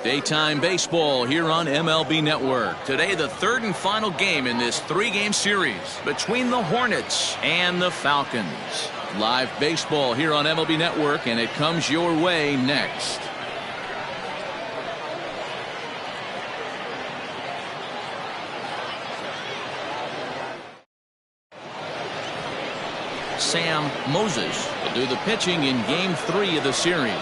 Daytime baseball here on MLB Network. Today, the third and final game in this three-game series between the Hornets and the Falcons. Live baseball here on MLB Network, and it comes your way next. Sam Moses will do the pitching in Game 3 of the series.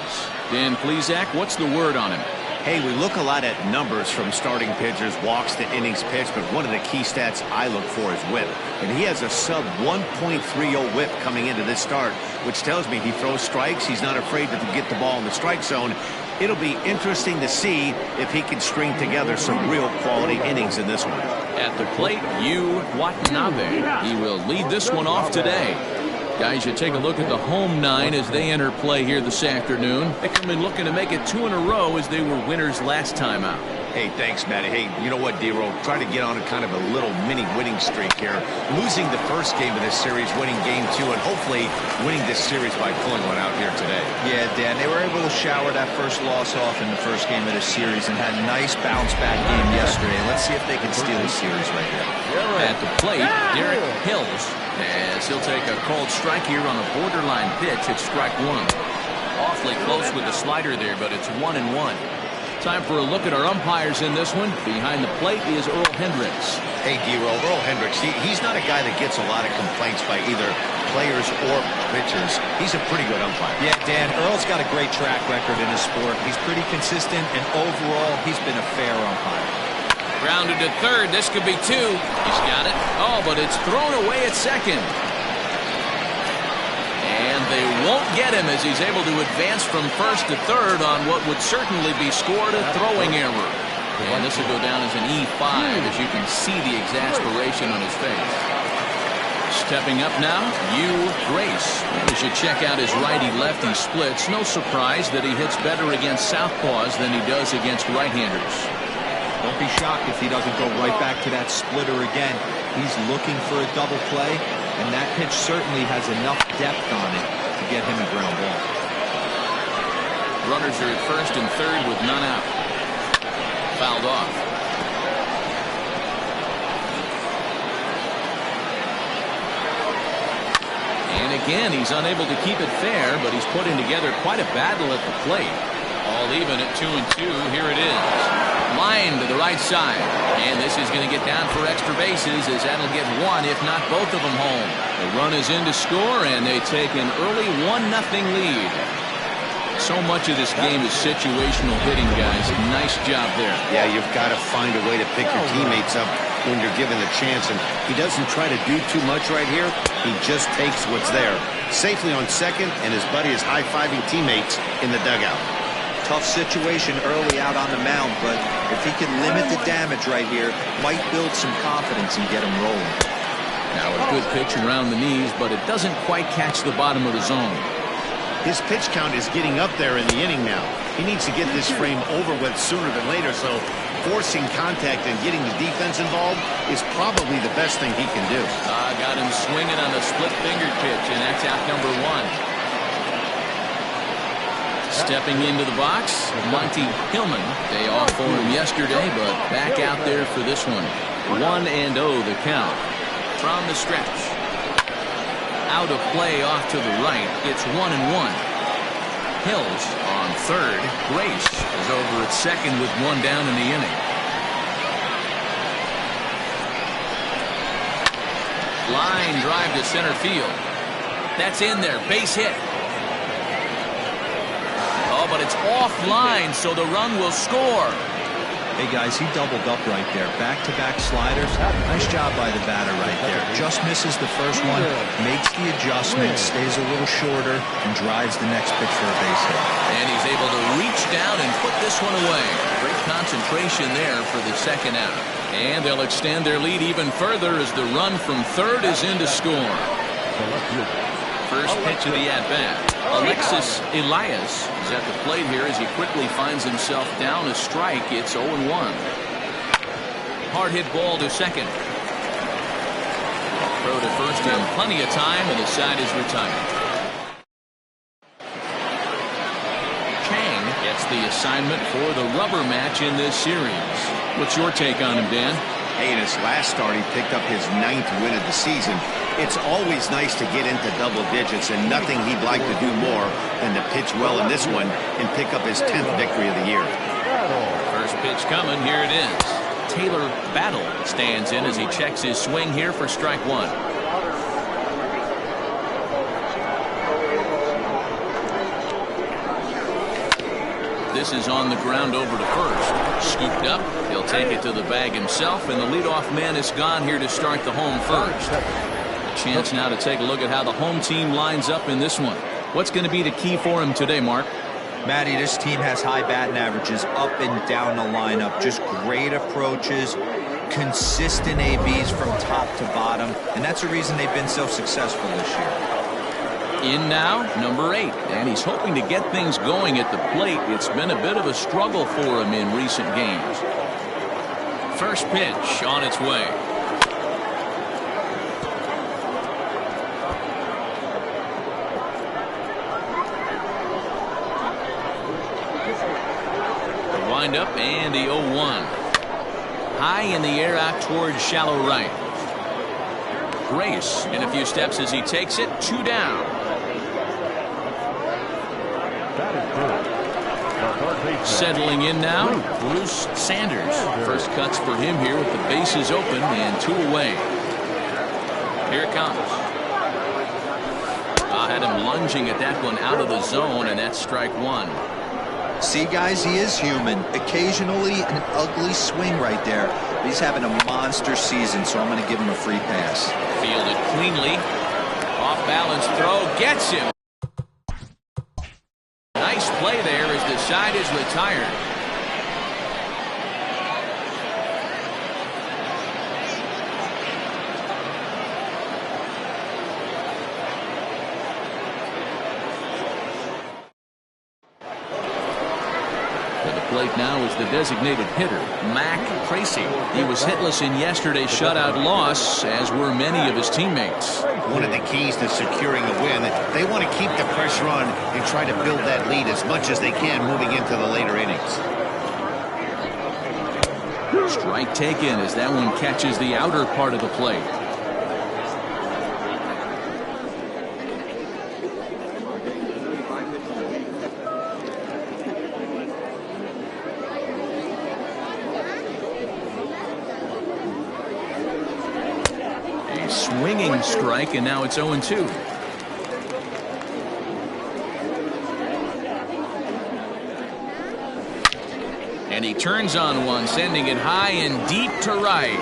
Dan Plesac, what's the word on him? Hey, we look a lot at numbers from starting pitchers, walks to innings pitched, but one of the key stats I look for is whip. And he has a sub 1.30 whip coming into this start, which tells me he throws strikes. He's not afraid to get the ball in the strike zone. It'll be interesting to see if he can string together some real quality innings in this one. At the plate, Yu Watanabe. He will lead this one off today. Guys, you take a look at the home nine as they enter play here this afternoon. They come in looking to make it 2 in a row as they were winners last time out. Hey, thanks, Matty. Hey, you know what, D-Roll? Try to get on a kind of a little mini winning streak here. Losing the first game of this series, winning Game 2, and hopefully winning this series by pulling one out here today. Yeah, Dan, they were able to shower that first loss off in the first game of this series and had a nice bounce-back game yesterday. Let's see if they can steal the series right here. At the plate, Derek Hills, as he'll take a called strike here on a borderline pitch at strike one. Awfully close with the slider there, but it's 1-1. Time for a look at our umpires in this one. Behind the plate is Earl Hendricks. Hey, D-Roll, Earl Hendricks, he's not a guy that gets a lot of complaints by either players or pitchers. He's a pretty good umpire. Yeah, Dan, Earl's got a great track record in his sport. He's pretty consistent, and overall, he's been a fair umpire. Grounded to third. This could be 2. He's got it. Oh, but it's thrown away at second. And they won't get him as he's able to advance from first to third on what would certainly be scored a throwing error. And this will go down as an E5 as you can see the exasperation on his face. Stepping up now, Yu Grace. As you check out his righty-lefty splits, no surprise that he hits better against southpaws than he does against right-handers. Don't be shocked if he doesn't go right back to that splitter again. He's looking for a double play, and that pitch certainly has enough depth on it to get him a ground ball. Runners are at first and third with none out. Fouled off. And again, he's unable to keep it fair, but he's putting together quite a battle at the plate. All even at 2-2. Here it is. Line to the right side. And this is going to get down for extra bases as that'll get one, if not both of them home. The run is in to score, and they take an early 1-0 lead. So much of this game is situational hitting, guys. Nice job there. Yeah, you've got to find a way to pick your teammates up when you're given the chance. And he doesn't try to do too much right here. He just takes what's there. Safely on second, and his buddy is high-fiving teammates in the dugout. Tough situation early out on the mound, but if he can limit the damage right here, might build some confidence and get him rolling. Now a good pitch around the knees, but it doesn't quite catch the bottom of the zone. His pitch count is getting up there in the inning now. He needs to get this frame over with sooner than later, so forcing contact and getting the defense involved is probably the best thing he can do. Got him swinging on a split-fingered pitch, and that's out number 1. Stepping into the box, Monty Hillman. Day off for him yesterday, but back out there for this one. 1-0 the count. From the stretch. Out of play off to the right. It's 1-1. Hills on third. Grace is over at second with 1 down in the inning. Line drive to center field. That's in there. Base hit. But it's offline, so the run will score. Hey, guys, he doubled up right there. Back-to-back sliders. Nice job by the batter right there. Just misses the first one, makes the adjustment, stays a little shorter, and drives the next pitch for a base hit. And he's able to reach down and put this one away. Great concentration there for the second out. And they'll extend their lead even further as the run from third is in to score. First pitch of the at-bat. Alexis Elias is at the plate here as he quickly finds himself down a strike. It's 0-1. Hard hit ball to second. Throw to first in plenty of time, and the side is retired. Chang gets the assignment for the rubber match in this series. What's your take on him, Dan? Hey, in his last start, he picked up his 9th win of the season. It's always nice to get into double digits, and nothing he'd like to do more than to pitch well in this one and pick up his 10th victory of the year. First pitch coming. Here it is. Taylor Battle stands in as he checks his swing here for strike one. This is on the ground over to first. Scooped up. He'll take it to the bag himself, and the leadoff man is gone here to start the home first. A chance now to take a look at how the home team lines up in this one. What's going to be the key for him today, Mark? Matty, this team has high batting averages up and down the lineup. Just great approaches, consistent ABs from top to bottom, and that's the reason they've been so successful this year. In now, number 8, and he's hoping to get things going at the plate. It's been a bit of a struggle for him in recent games. First pitch on its way. The windup and the 0-1. High in the air out towards shallow right. Grace in a few steps as he takes it. 2 down. Settling in now, Bruce Sanders. First cuts for him here with the bases open and 2 away. Here it comes. Had him lunging at that one out of the zone, and that's strike one. See, guys, he is human. Occasionally an ugly swing right there. He's having a monster season, so I'm going to give him a free pass. Fielded cleanly. Off balance throw gets him. Nice play there as the side is retired. To the plate now is the designated hitter, Mac Tracy. He was hitless in yesterday's shutout loss, as were many of his teammates. One of the keys to securing a win, they want to keep the pressure on and try to build that lead as much as they can moving into the later innings. Strike taken as that one catches the outer part of the plate. Swinging strike, and now it's 0-2. And he turns on one, sending it high and deep to right.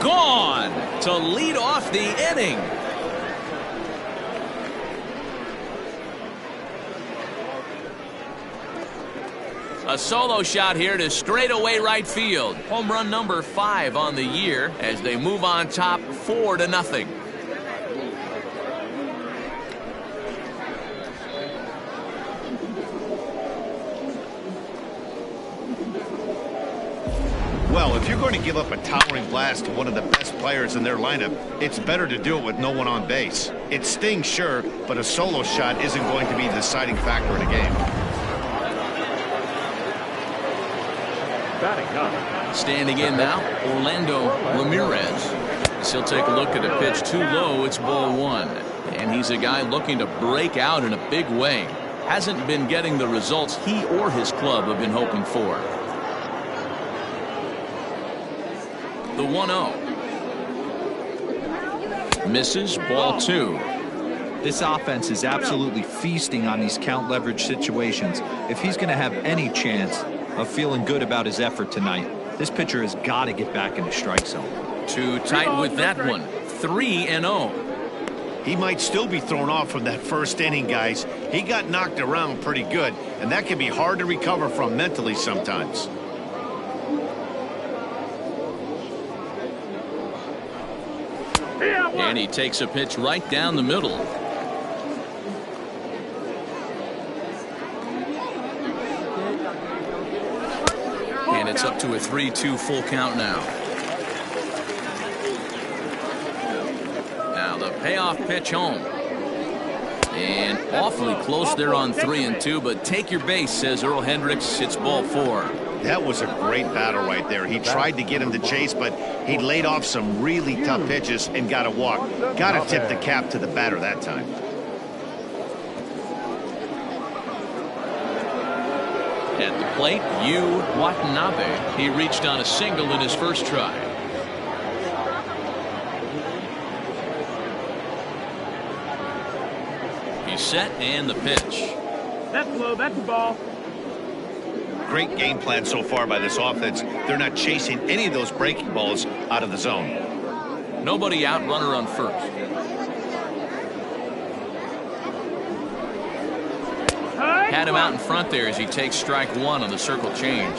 Gone to lead off the inning. A solo shot here to straightaway right field. Home run number 5 on the year as they move on top 4-0. Well, if you're going to give up a towering blast to one of the best players in their lineup, it's better to do it with no one on base. It stings, sure, but a solo shot isn't going to be the deciding factor in a game. Standing in now, Orlando Ramirez. He'll take a look at a pitch too low. It's ball 1. And he's a guy looking to break out in a big way. Hasn't been getting the results he or his club have been hoping for. The 1-0. Misses, ball 2. This offense is absolutely feasting on these count leverage situations. If he's going to have any chance of feeling good about his effort tonight, this pitcher has got to get back in the strike zone. Too tight with that one. 3-0. He might still be thrown off from that first inning, guys. He got knocked around pretty good, and that can be hard to recover from mentally sometimes. And he takes a pitch right down the middle. And it's up to a 3-2 full count now. Now the payoff pitch home. And awfully close there on 3-2, but take your base, says Earl Hendricks. It's ball 4. That was a great battle right there. He tried to get him to chase, but he laid off some really tough pitches and got a walk. Got to tip the cap to the batter that time. At the plate, Yu Watanabe. He reached on a single in his first try. He's set, and the pitch. That's low. That's the ball. Great game plan so far by this offense. They're not chasing any of those breaking balls out of the zone. Nobody out, runner on first. Had him out in front there as he takes strike 1 on the circle change.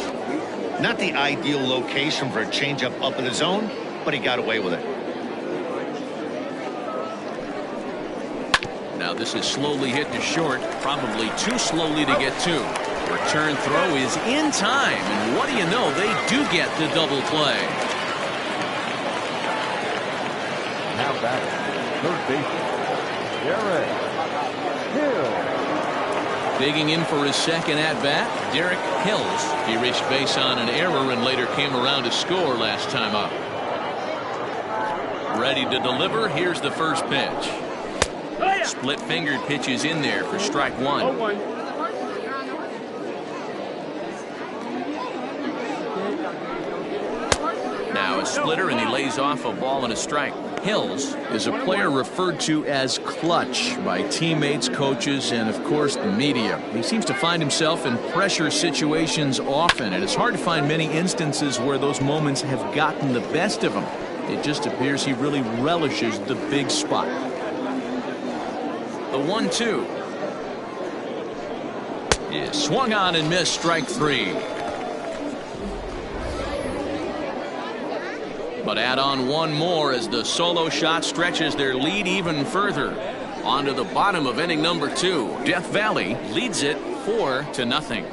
Not the ideal location for a changeup up in the zone, but he got away with it. Now this is slowly hit to short, probably too slowly to get to. Return throw is in time, and what do you know, they do get the double play. Now back, third baseman, Derek Hill. Digging in for his second at-bat, Derek Hills. He reached base on an error and later came around to score last time up. Ready to deliver. Here's the first pitch. Split-fingered pitches in there for strike 1. Now a splitter, and he lays off a ball and a strike. Hills is a player referred to as clutch by teammates, coaches, and of course the media. He seems to find himself in pressure situations often, and it's hard to find many instances where those moments have gotten the best of him. It just appears he really relishes the big spot. The 1-2 is swung on and missed, strike 3. But add on one more as the solo shot stretches their lead even further. On to the bottom of inning number 2. Death Valley leads it 4-0.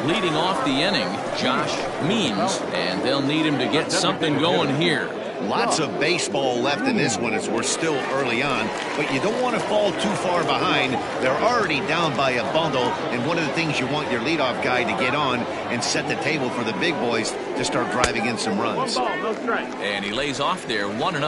Leading off the inning, Josh Means, and they'll need him to get something going here. Lots of baseball left in this one as we're still early on, but you don't want to fall too far behind. They're already down by a bundle, and one of the things you want your leadoff guy to get on and set the table for the big boys to start driving in some runs. 1 ball, no strike. And he lays off there, 1-0.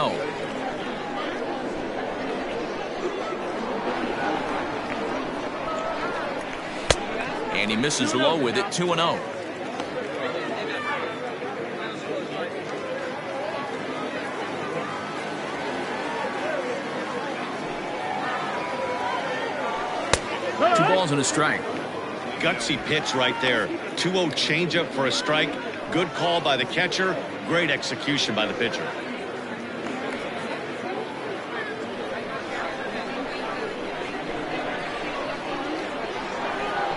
And he misses low with it, 2-0. Two balls and a strike. Gutsy pitch right there. 2-0 changeup for a strike. Good call by the catcher. Great execution by the pitcher.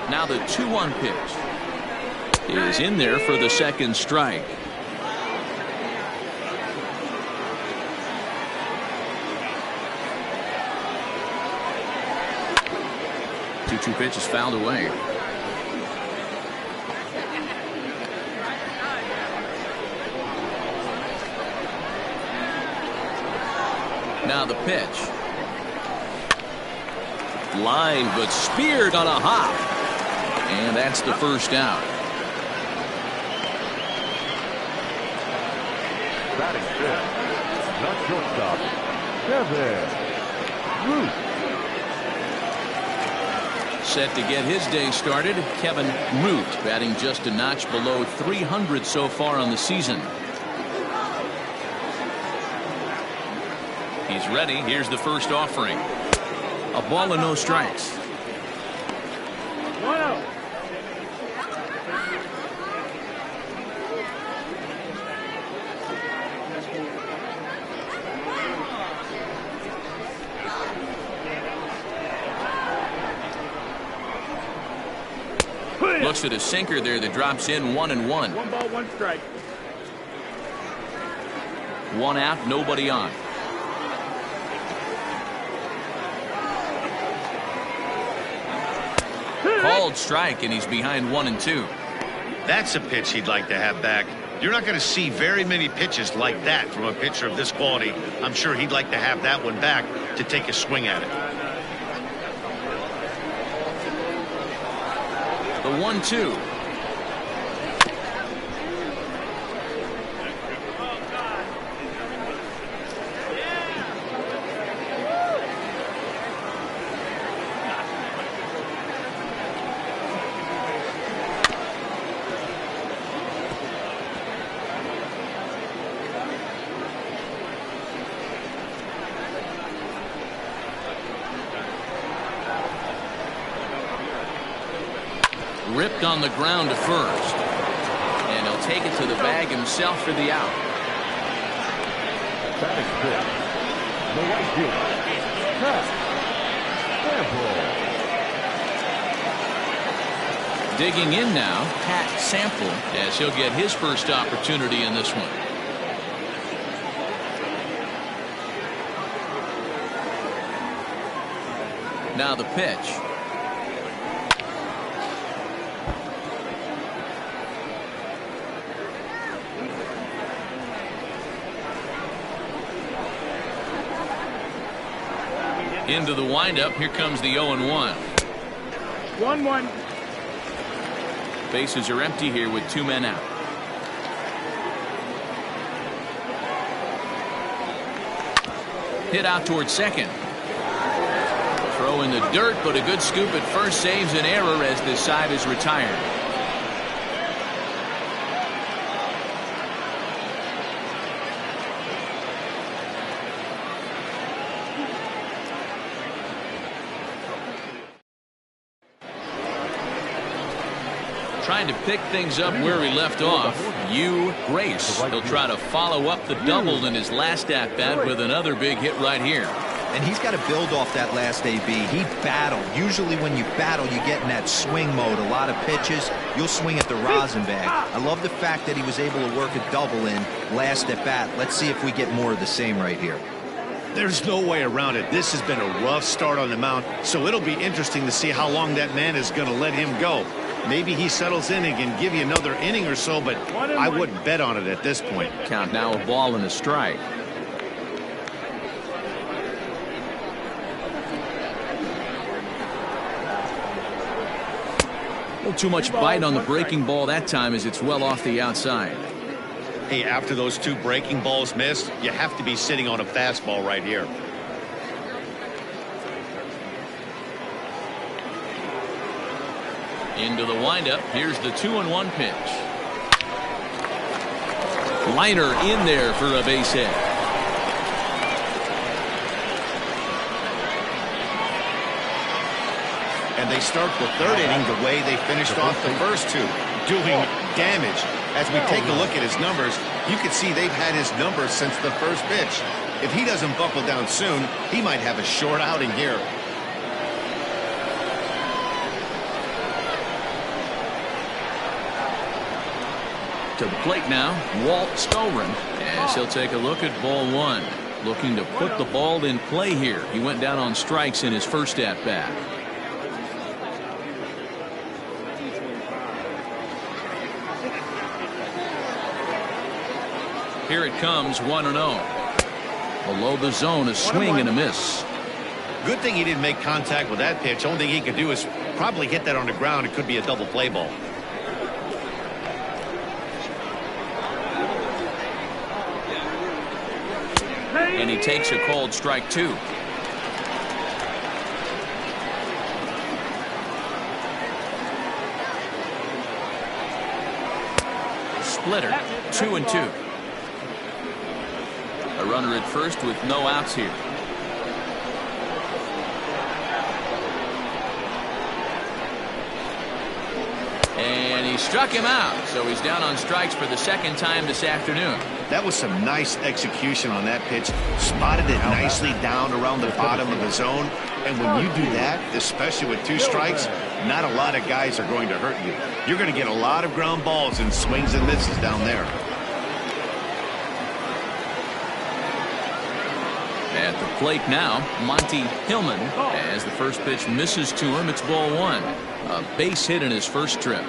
Now the 2-1 pitch is in there for the second strike. Two pitches fouled away. Now the pitch. Line, but speared on a hop. And that's the first out. Batting fifth, the shortstop, Kevin Root. Set to get his day started, Kevin Root, batting just a notch below 300 so far on the season. He's ready. Here's the first offering. A ball and no strikes. 1-0. Looks at a sinker there that drops in, 1-1. 1 ball, 1 strike. 1 out, nobody on. Called strike, and he's behind 1-2. That's a pitch he'd like to have back. You're not going to see very many pitches like that from a pitcher of this quality. I'm sure he'd like to have that one back to take a swing at it. The 1-2. Ripped on the ground to first. And he'll take it to the bag himself for the out. Batting fifth. The right fielder. Pat Sample. Digging in now, Pat Sample, as he'll get his first opportunity in this one. Now the pitch. Into the windup. Here comes the 0-1. 1-1. Bases are empty here with 2 men out. Hit out towards second. Throw in the dirt, but a good scoop at first saves an error as this side is retired. Trying to pick things up where he left off. Grace. He'll try to follow up the double in his last at-bat with another big hit right here. And he's got to build off that last AB. He battled. Usually when you battle, you get in that swing mode. A lot of pitches, you'll swing at the rosin bag. I love the fact that he was able to work a double in last at bat. Let's see if we get more of the same right here. There's no way around it. This has been a rough start on the mound, so it'll be interesting to see how long that man is going to let him go. Maybe he settles in and can give you another inning or so, but I wouldn't bet on it at this point. Count now, a ball and a strike. A little too much bite on the breaking ball that time as it's well off the outside. Hey, after those 2 breaking balls missed, you have to be sitting on a fastball right here. Into the windup. Here's the 2-1 pitch. Liner in there for a base hit. And they start the 3rd inning the way they finished off the first 2, doing damage. As we take a look at his numbers, you can see they've had his numbers since the first pitch. If he doesn't buckle down soon, he might have a short outing here. To the plate now, Walt Storen, as he'll take a look at ball 1. Looking to put the ball in play here. He went down on strikes in his first at-bat. Here it comes, 1-0. Below the zone, a swing and a miss. Good thing he didn't make contact with that pitch. Only thing he could do is probably hit that on the ground. It could be a double play ball. And he takes a called strike 2. Splitter, 2-2. A runner at first with no outs here. And he struck him out, so he's down on strikes for the 2nd time this afternoon. That was some nice execution on that pitch. Spotted it nicely down around the bottom of the zone. And when you do that, especially with 2 strikes, not a lot of guys are going to hurt you. You're going to get a lot of ground balls and swings and misses down there. At the plate now, Monty Hillman, as the first pitch misses to him. It's ball 1. A base hit in his first trip.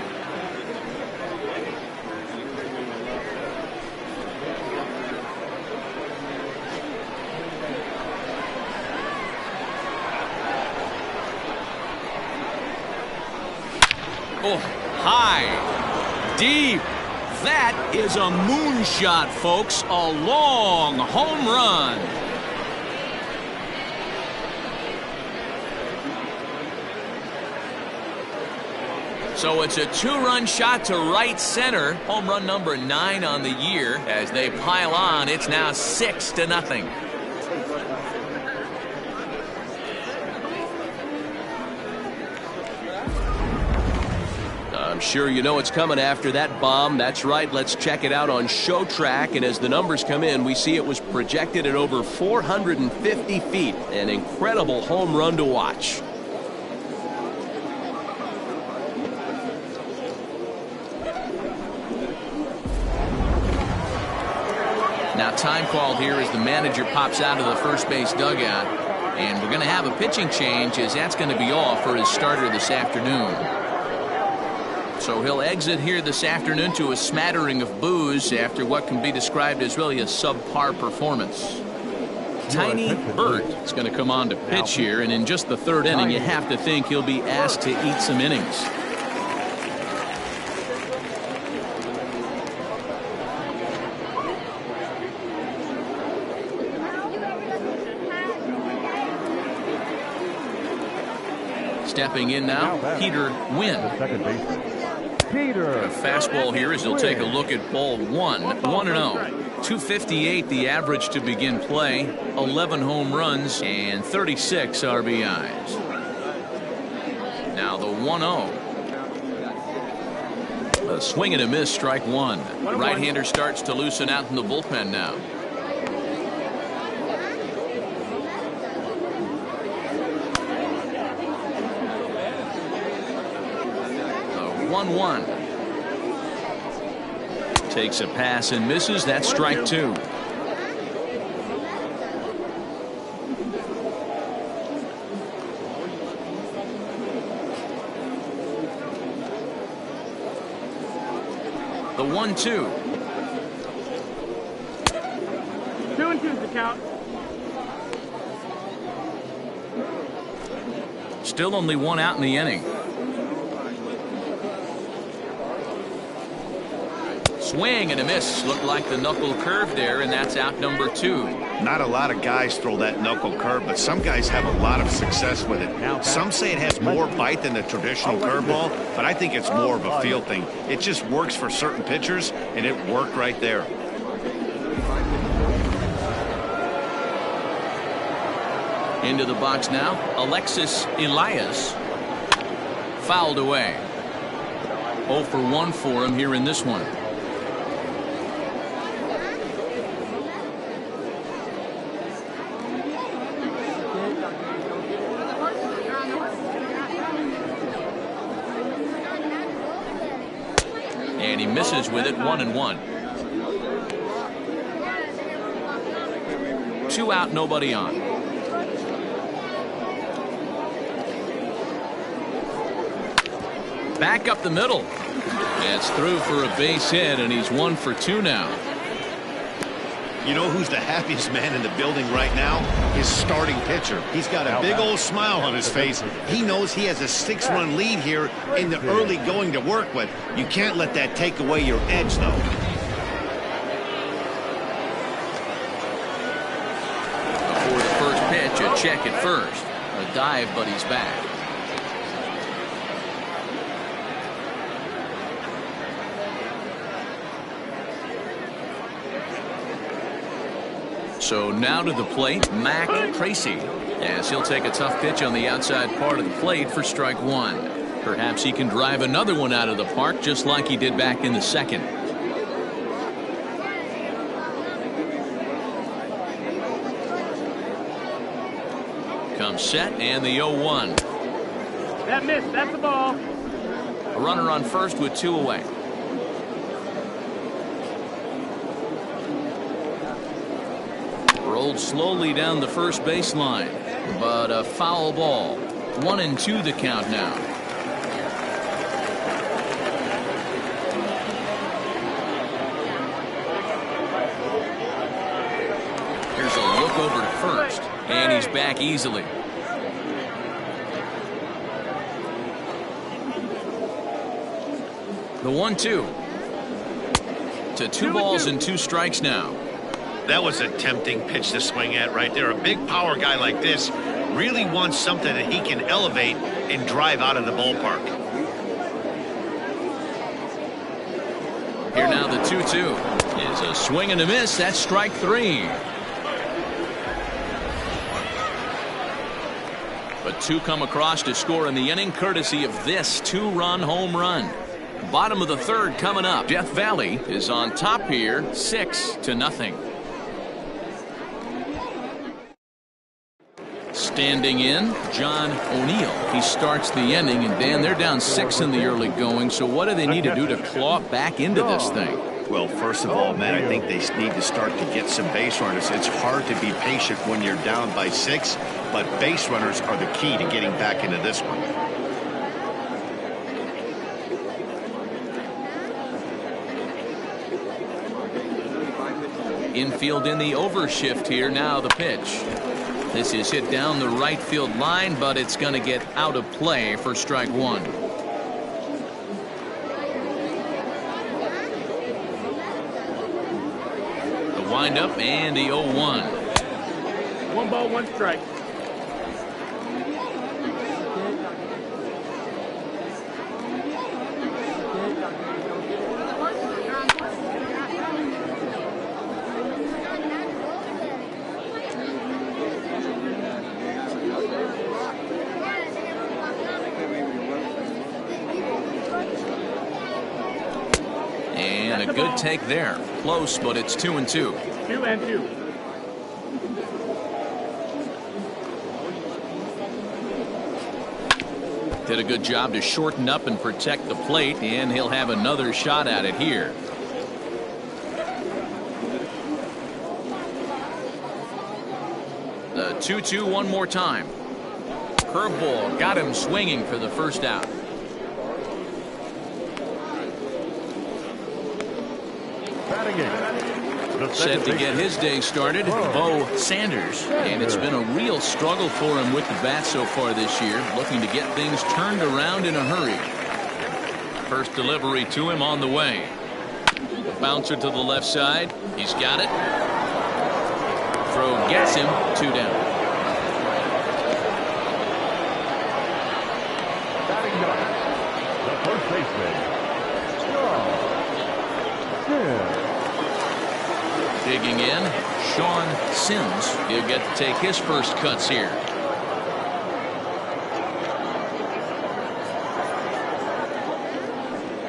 Oh, high, deep. That is a moonshot, folks. A long home run. So it's a 2-run shot to right center. Home run number 9 on the year. As they pile on, it's now 6-0. I'm sure you know it's coming after that bomb. That's right. Let's check it out on Show Track. And as the numbers come in, we see it was projected at over 450 feet. An incredible home run to watch. Now time called here as the manager pops out of the first base dugout. And we're going to have a pitching change, as that's going to be all for his starter this afternoon. So he'll exit here this afternoon to a smattering of boos after what can be described as really a subpar performance. Tiny Burt is going to come on to pitch here, and in just the 3rd inning, you have to think he'll be asked to eat some innings. Stepping in now, Peter Wynn. Second baseman. Peter. A fastball here as he'll take a look at ball 1. 1-0. 258 the average to begin play. 11 home runs and 36 RBIs. Now the 1-0. A swing and a miss, strike 1. The right-hander starts to loosen out in the bullpen now. 1-1. Takes a pass and misses. That's strike 2. The 1-2. 2-2's the count. Still only 1 out in the inning. Swing and a miss. Looked like the knuckle curve there, and that's out number 2. Not a lot of guys throw that knuckle curve, but some guys have a lot of success with it. Some say it has more bite than the traditional curveball, but I think it's more of a feel thing. It just works for certain pitchers, and it worked right there. Into the box now, Alexis Elias. Fouled away. 0 for 1 for him here in this one. And he misses with it. 1-1. 2 out, nobody on. Back up the middle. It's through for a base hit, and he's 1 for 2 now. You know who's the happiest man in the building right now? His starting pitcher. He's got a big old smile on his face. He knows he has a 6-run lead here in the early going to work with. You can't let that take away your edge, though. Before the first pitch, a check at first. A dive, but he's back. So now to the plate, Mac Tracy, as he'll take a tough pitch on the outside part of the plate for strike 1. Perhaps he can drive another one out of the park just like he did back in the second. Comes set, and the 0-1. That missed. That's the ball. A runner on first with 2 away. Rolled slowly down the first baseline, but a foul ball. 1-2 the count now. Here's a look over to first, and he's back easily. The 1-2. To 2 balls and 2 strikes now. That was a tempting pitch to swing at right there. A big power guy like this really wants something that he can elevate and drive out of the ballpark. Here now the 2-2 is a swing and a miss. That's strike 3. But 2 come across to score in the inning courtesy of this 2-run home run. Bottom of the 3rd coming up. Death Valley is on top here 6-0. Standing in, John O'Neill. He starts the inning, and Dan, they're down 6 in the early going, so what do they need to do to claw back into this thing? Well, first of all, man, I think they need to start to get some base runners. It's hard to be patient when you're down by 6, but base runners are the key to getting back into this one. Infield in the overshift here. Now the pitch. This is hit down the right field line, but it's going to get out of play for strike 1. The windup and the 0-1. 1 ball, 1 strike. Good take there. Close, but it's 2-2. 2-2. Did a good job to shorten up and protect the plate, and he'll have another shot at it here. The 2-2 one more time. Curveball got him swinging for the first out. Set to get his day started, Bo Sanders. And it's been a real struggle for him with the bat so far this year, looking to get things turned around in a hurry. First delivery to him on the way. Bouncer to the left side. He's got it. Throw gets him. 2 down. Batting ninth, the first baseman, Digging in, Sean Sims. He'll get to take his first cuts here.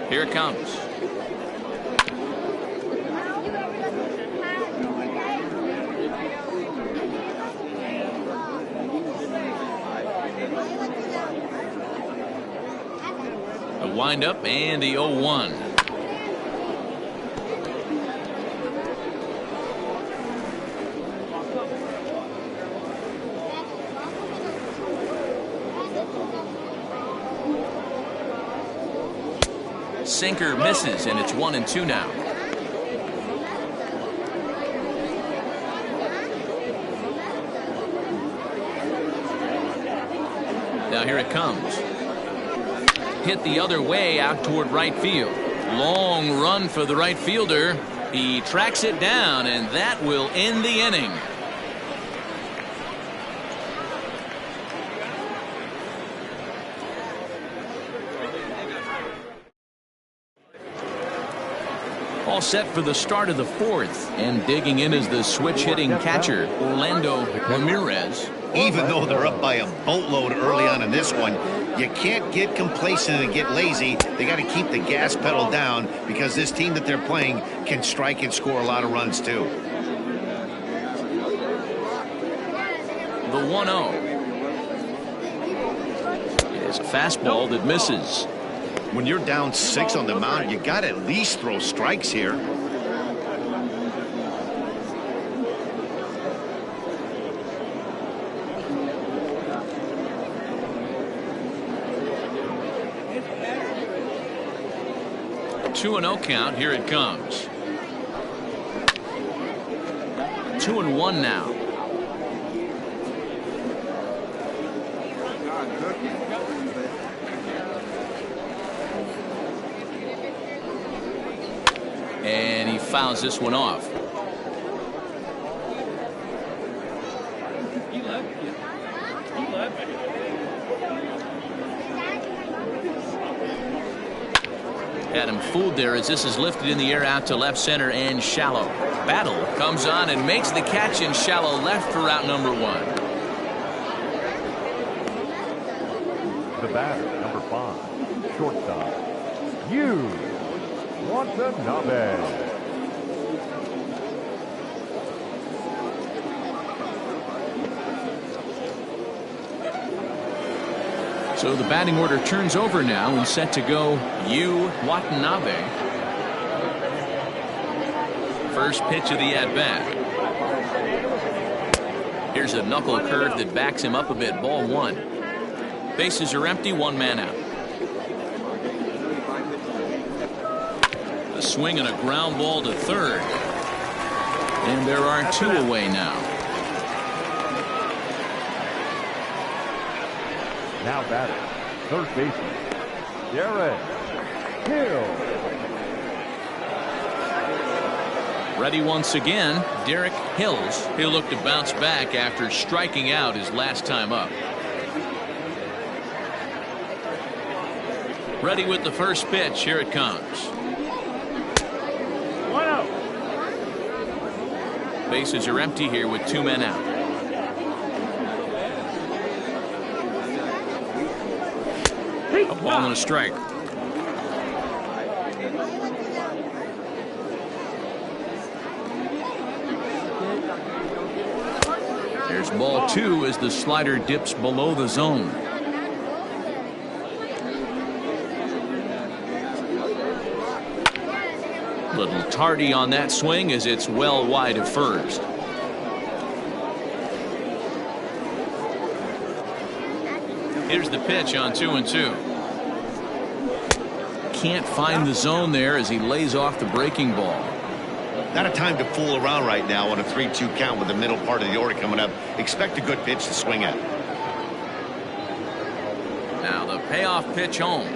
Here it comes. A windup and the 0-1. Sinker misses, and it's 1-2 now. Now here it comes. Hit the other way out toward right field. Long run for the right fielder. He tracks it down, and that will end the inning. All set for the start of the 4th, and digging in is the switch-hitting catcher, Orlando Ramirez. Even though they're up by a boatload early on in this one, you can't get complacent and get lazy. They got to keep the gas pedal down because this team that they're playing can strike and score a lot of runs too. The 1-0 is a fastball that misses. When you're down 6 on the mound, you got to at least throw strikes here. A 2-0 count. Here it comes. 2-1 now. fouls this one off. Had him fooled there as this is lifted in the air out to left center and shallow. Battle comes on and makes the catch in shallow left for out number 1. The batter, number 5, shortstop, Watanabe. So the batting order turns over now and set to go Watanabe. First pitch of the at-bat. Here's a knuckle curve that backs him up a bit. Ball 1. Bases are empty, 1 man out. A swing and a ground ball to third. And there are 2 away now. Now batting, third baseman, Derek Hill. Ready once again, Derek Hills. He'll look to bounce back after striking out his last time up. Ready with the first pitch. Here it comes. 1-0. Bases are empty here with 2 men out. A ball and a strike. There's ball 2 as the slider dips below the zone. Little tardy on that swing as it's well wide of first. Here's the pitch on 2-2. Can't find the zone there as he lays off the breaking ball. Not a time to fool around right now on a 3-2 count with the middle part of the order coming up. Expect a good pitch to swing at. Now the payoff pitch home.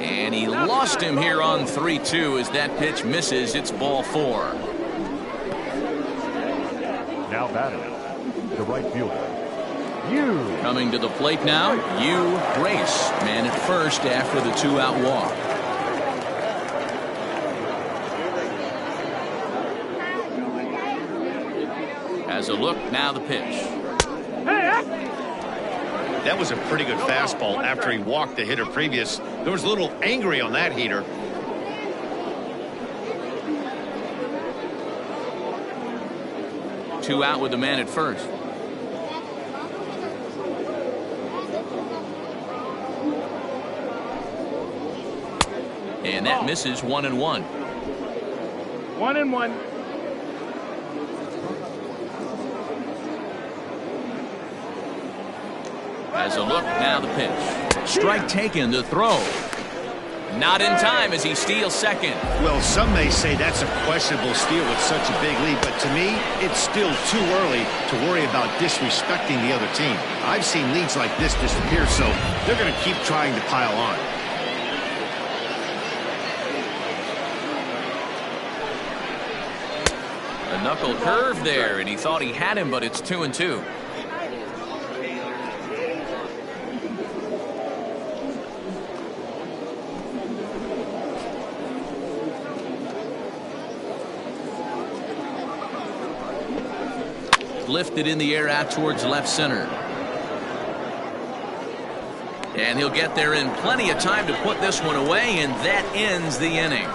And he lost him here on 3-2 as that pitch misses. It's ball 4. Now batting, the right fielder, Coming to the plate now, Grace. Man at first after the 2-out walk. Has a look, now the pitch. That was a pretty good fastball after he walked the hitter previous. There was a little angry on that heater. Two out with the man at first. And that misses 1-1. 1-1. Has a look, now the pitch. Strike taken, the throw. Not in time as he steals second. Well, some may say that's a questionable steal with such a big lead, but to me, it's still too early to worry about disrespecting the other team. I've seen leads like this disappear, so they're going to keep trying to pile on. A knuckle curve there, and he thought he had him, but it's 2-2. Lifted in the air out towards left center. And he'll get there in plenty of time to put this one away, and that ends the inning.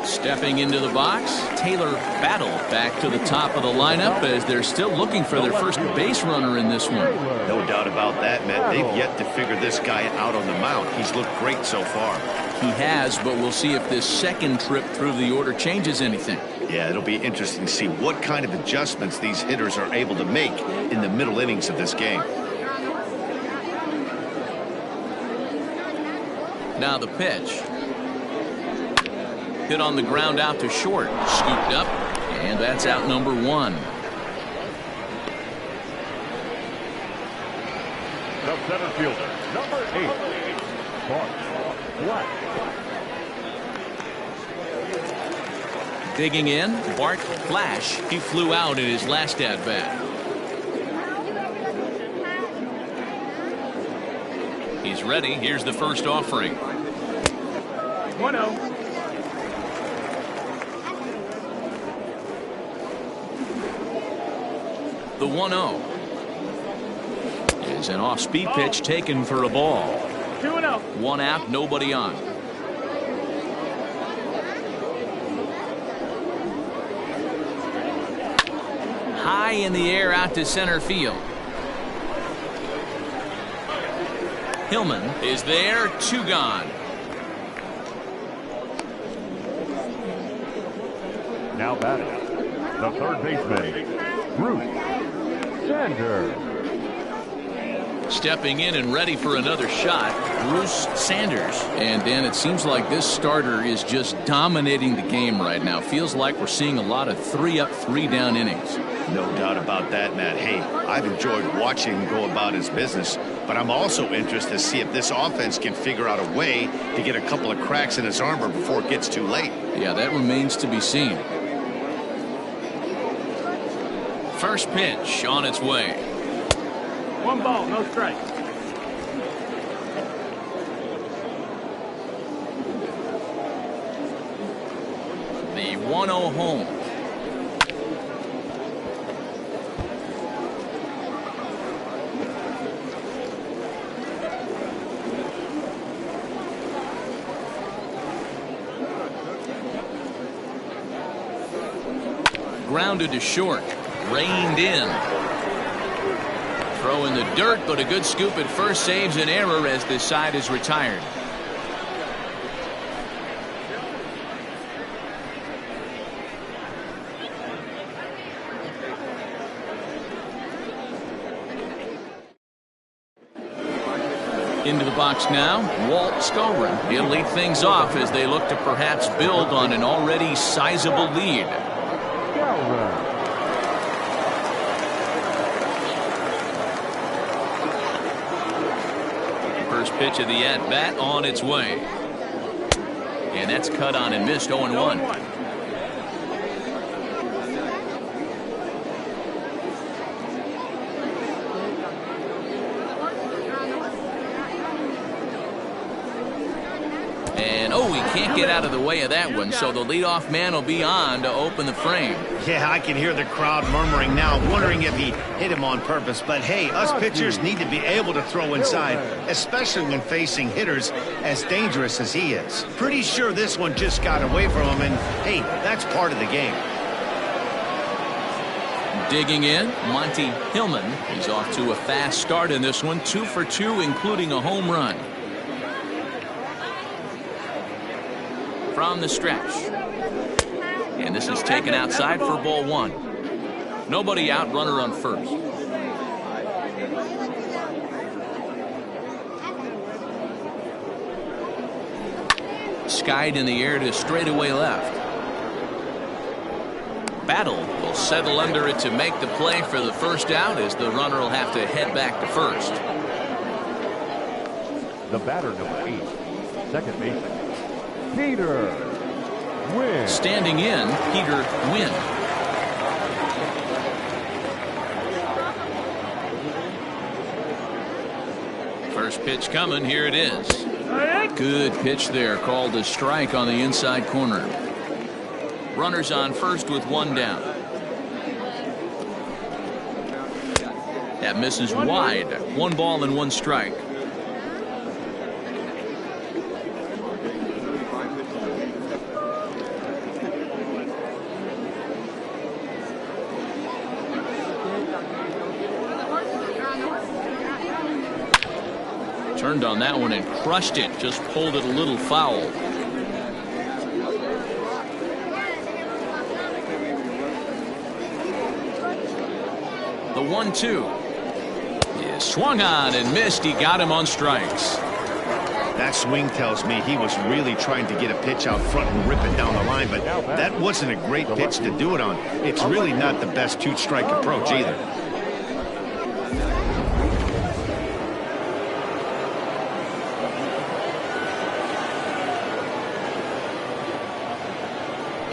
Stepping into the box, Taylor Battle back to the top of the lineup as they're still looking for their first base runner in this one. No doubt about that, Matt. They've yet to figure this guy out on the mound. He's looked great so far. He has, but we'll see if this second trip through the order changes anything. Yeah, it'll be interesting to see what kind of adjustments these hitters are able to make in the middle innings of this game. Now the pitch. Hit on the ground out to short. Scooped up, and that's out number 1. center fielder, number 8, Porch. Black. Digging in, Bart Flash. He flew out in his last at-bat. He's ready. Here's the first offering. 1-0. The 1-0 is an off-speed pitch taken for a ball. 2-0. 1 out, nobody on. High in the air out to center field. Hillman is there, 2 gone. Now batting, the third baseman, Sanders. Stepping in and ready for another shot, Bruce Sanders. And Dan, it seems like this starter is just dominating the game right now. Feels like we're seeing a lot of 3-up, 3-down innings. No doubt about that, Matt. Hey, I've enjoyed watching him go about his business, but I'm also interested to see if this offense can figure out a way to get a couple of cracks in his armor before it gets too late. Yeah, that remains to be seen. First pitch on its way. 1 ball, no strike. The 1-0 home. Grounded to short. Reined in. Throw in the dirt, but a good scoop at first saves an error as this side is retired. Into the box now, Walt Skolrin. He'll lead things off as they look to perhaps build on an already sizable lead. First pitch of the at-bat on its way. And that's cut on and missed. 0-1. And oh, he can't get out of the way of that one, so the leadoff man will be on to open the frame. Yeah, I can hear the crowd murmuring now, wondering if he hit him on purpose. But hey, us pitchers need to be able to throw inside, especially when facing hitters as dangerous as he is. Pretty sure this one just got away from him, and hey, that's part of the game. Digging in, Monty Hillman. He's off to a fast start in this one, 2 for 2, including a home run. From the stretch. And this is taken outside for ball 1. Nobody out, runner on first. Skied in the air to straightaway left. Battle will settle under it to make the play for the first out as the runner will have to head back to first. The batter, number 8, second baseman, Peter Wynn. Standing in, Peter Wynn. First pitch coming. Here it is. Good pitch there. Called a strike on the inside corner. Runners on first with 1 down. That misses wide. 1 ball and 1 strike. Turned on that one and crushed it. Just pulled it a little foul. The 1-2 is swung on and missed. He got him on strikes. That swing tells me he was really trying to get a pitch out front and rip it down the line, but that wasn't a great pitch to do it on. It's really not the best 2-strike approach either.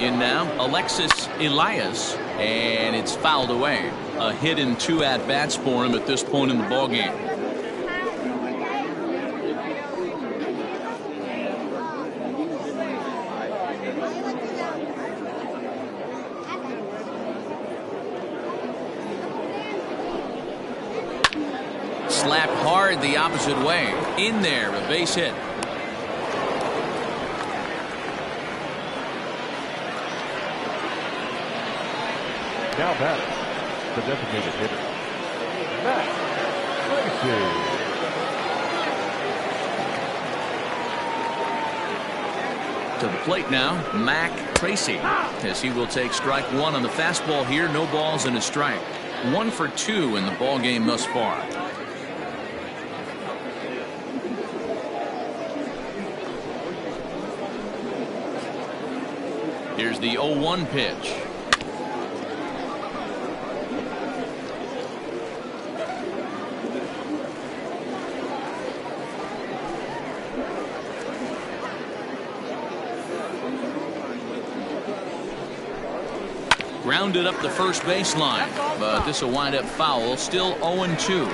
In now, Alexis Elias, and it's fouled away. A hit and 2 at-bats for him at this point in the ballgame. Slapped hard the opposite way. In there, a base hit. Now batting, the designated hitter, Matt Tracy. To the plate now, Mac Tracy, as he will take strike 1 on the fastball here. No balls and a strike. 1 for 2 in the ball game thus far. Here's the 0-1 pitch. Grounded up the first baseline, but this will wind up foul. Still 0-2.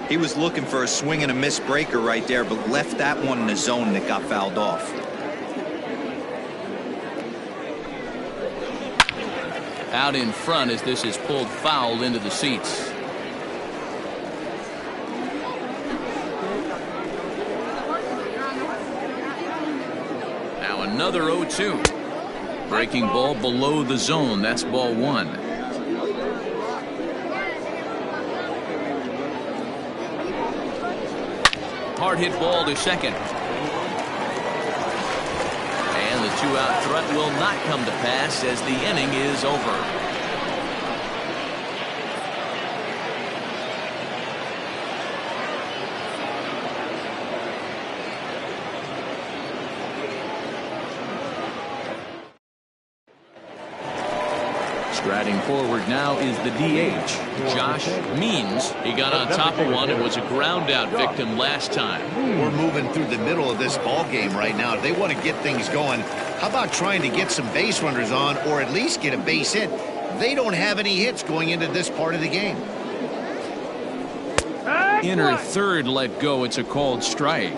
He was looking for a swing and a miss breaker right there, but left that one in the zone that got fouled off. Out in front as this is pulled foul into the seats. Now another 0-2. Breaking ball below the zone. That's ball 1. Hard hit ball to second. And the 2-out threat will not come to pass as the inning is over. Striding forward now is the DH, Josh Means. He got on top of one. It was a ground out victim last time. We're moving through the middle of this ball game right now. If they want to get things going, how about trying to get some base runners on or at least get a base hit? They don't have any hits going into this part of the game. Inner third let go. It's a called strike.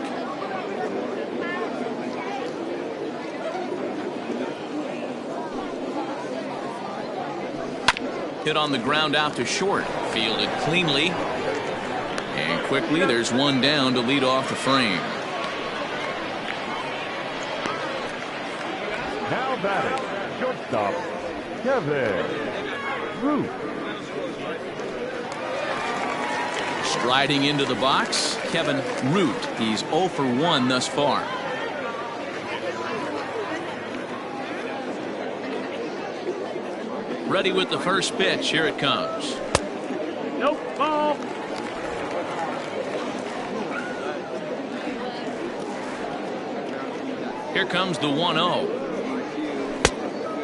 Hit on the ground out to short. Fielded cleanly. And quickly there's one down to lead off the frame. Now batting, shortstop, Kevin Root. Striding into the box, Kevin Root. He's 0 for 1 thus far. Ready with the first pitch. Here it comes. Nope, ball. Here comes the 1-0.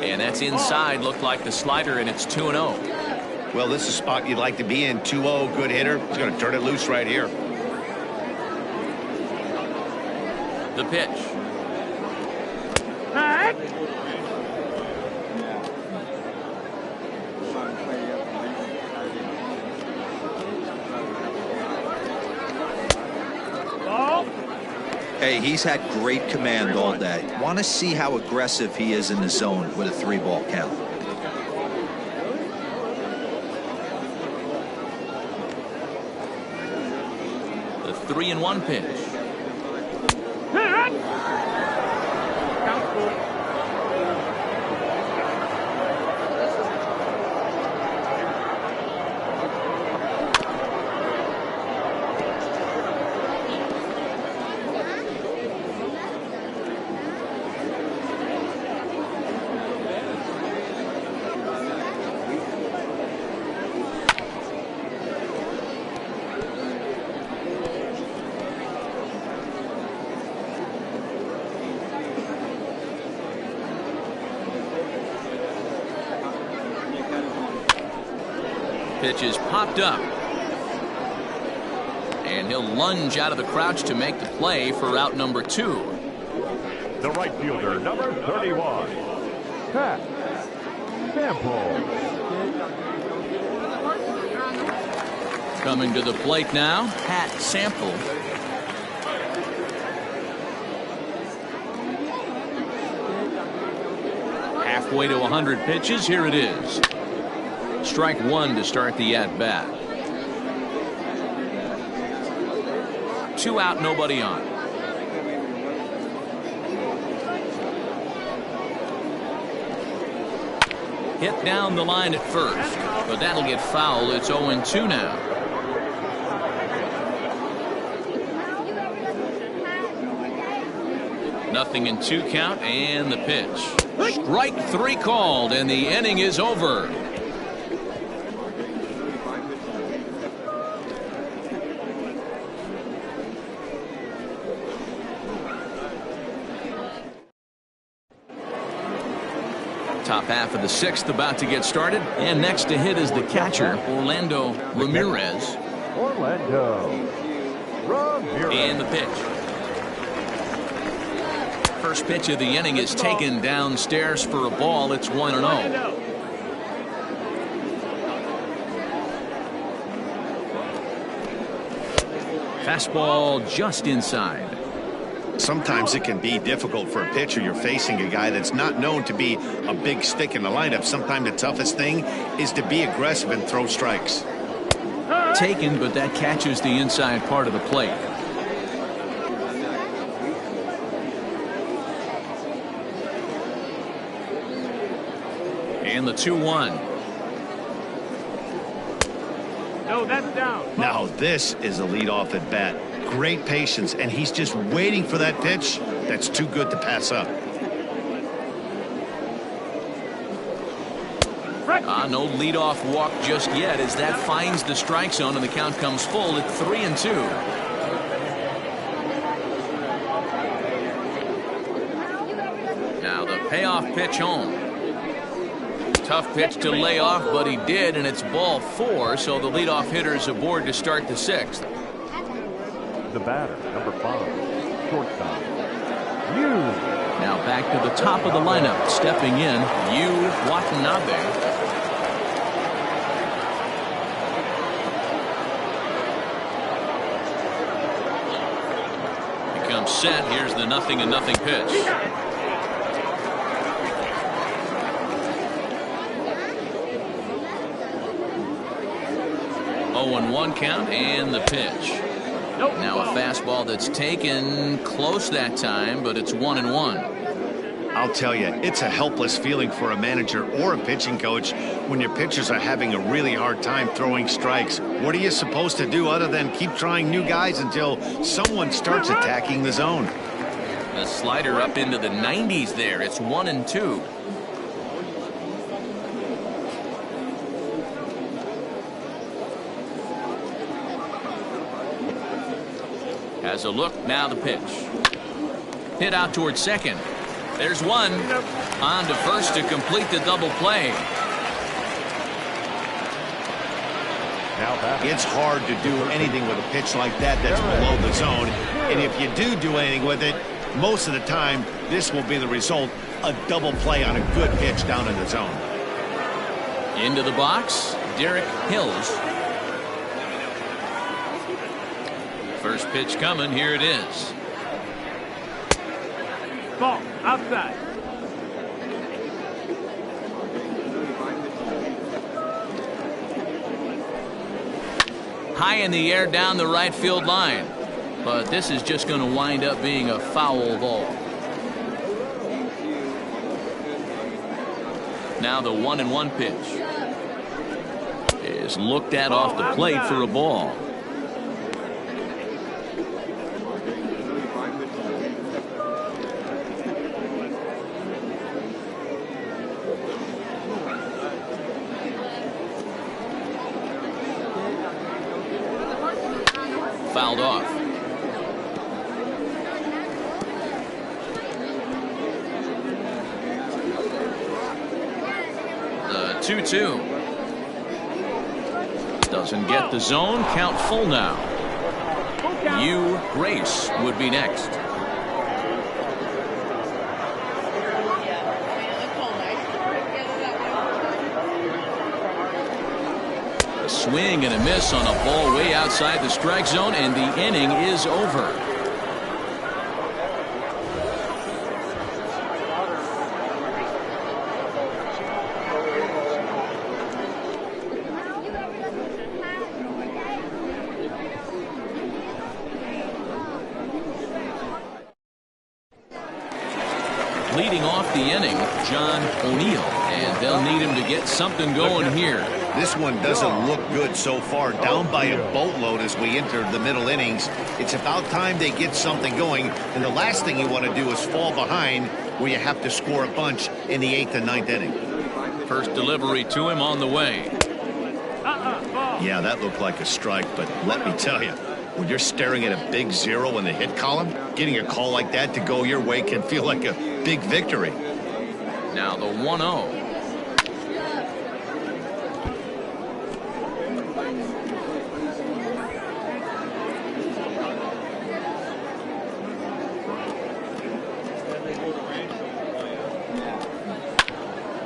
And that's inside. Looked like the slider, and it's 2-0. Well, this is a spot you'd like to be in. 2-0, good hitter. He's going to turn it loose right here. The pitch. Back. Hey, he's had great command all day. Want to see how aggressive he is in the zone with a 3-ball count. The 3-1 pitch. Pitch is popped up. And he'll lunge out of the crouch to make the play for out number 2. The right fielder, number 31, Pat Sample. Coming to the plate now, Pat Sample. Halfway to 100 pitches. Here it is. Strike one to start the at-bat. 2 out, nobody on. Hit down the line at first, but that'll get foul. It's 0-2 now. Nothing in 2 count, and the pitch. Strike 3 called, and the inning is over. Top half of the 6th about to get started, and next to hit is the catcher, Orlando Ramirez. Orlando Ramirez. And the pitch. First pitch of the inning is taken downstairs for a ball. It's 1-0. Fastball just inside. Sometimes it can be difficult for a pitcher. You're facing a guy that's not known to be a big stick in the lineup. Sometimes the toughest thing is to be aggressive and throw strikes. Taken, but that catches the inside part of the plate. And the 2-1. No, that's down. Now this is a leadoff at bat. Great patience, and he's just waiting for that pitch. That's too good to pass up. No leadoff walk just yet as that finds the strike zone and the count comes full at 3-2. Now the payoff pitch home. Tough pitch to lay off, but he did, and it's ball 4, so the leadoff hitter is aboard to start the 6th. The batter, number 5, shortstop, Yu. Now back to the top of the lineup, stepping in, Yu Watanabe. Becomes set. Here's the 0-0 pitch. Oh, 1 count, and the pitch. Now a fastball that's taken close that time, but it's 1-1. I'll tell you, it's a helpless feeling for a manager or a pitching coach when your pitchers are having a really hard time throwing strikes. What are you supposed to do other than keep trying new guys until someone starts attacking the zone? The slider up into the 90s there. It's 1-2. Has a look, now the pitch. Hit out towards second. There's one. On to first to complete the double play. It's hard to do anything with a pitch like that that's below the zone. And if you do anything with it, most of the time, this will be the result, a double play on a good pitch down in the zone. Into the box, Derek Hills. First pitch coming, here it is. Ball, outside. High in the air down the right field line. But this is just going to wind up being a foul ball. Now the 1-1 pitch is looked at off the plate for a ball. Fouled off. The 2-2. Doesn't get the zone. Count full now. Yu Grace would be next. swing and a miss on a ball way outside the strike zone, and the inning is over. Leading off the inning, John O'Neill, and they'll need him to get something going here. This one doesn't look good so far. Down by a boatload as we enter the middle innings. It's about time they get something going, and the last thing you want to do is fall behind where you have to score a bunch in the 8th and 9th inning. First delivery to him on the way. Yeah, that looked like a strike, but let me tell you, when you're staring at a big 0 in the hit column, getting a call like that to go your way can feel like a big victory. Now the 1-0.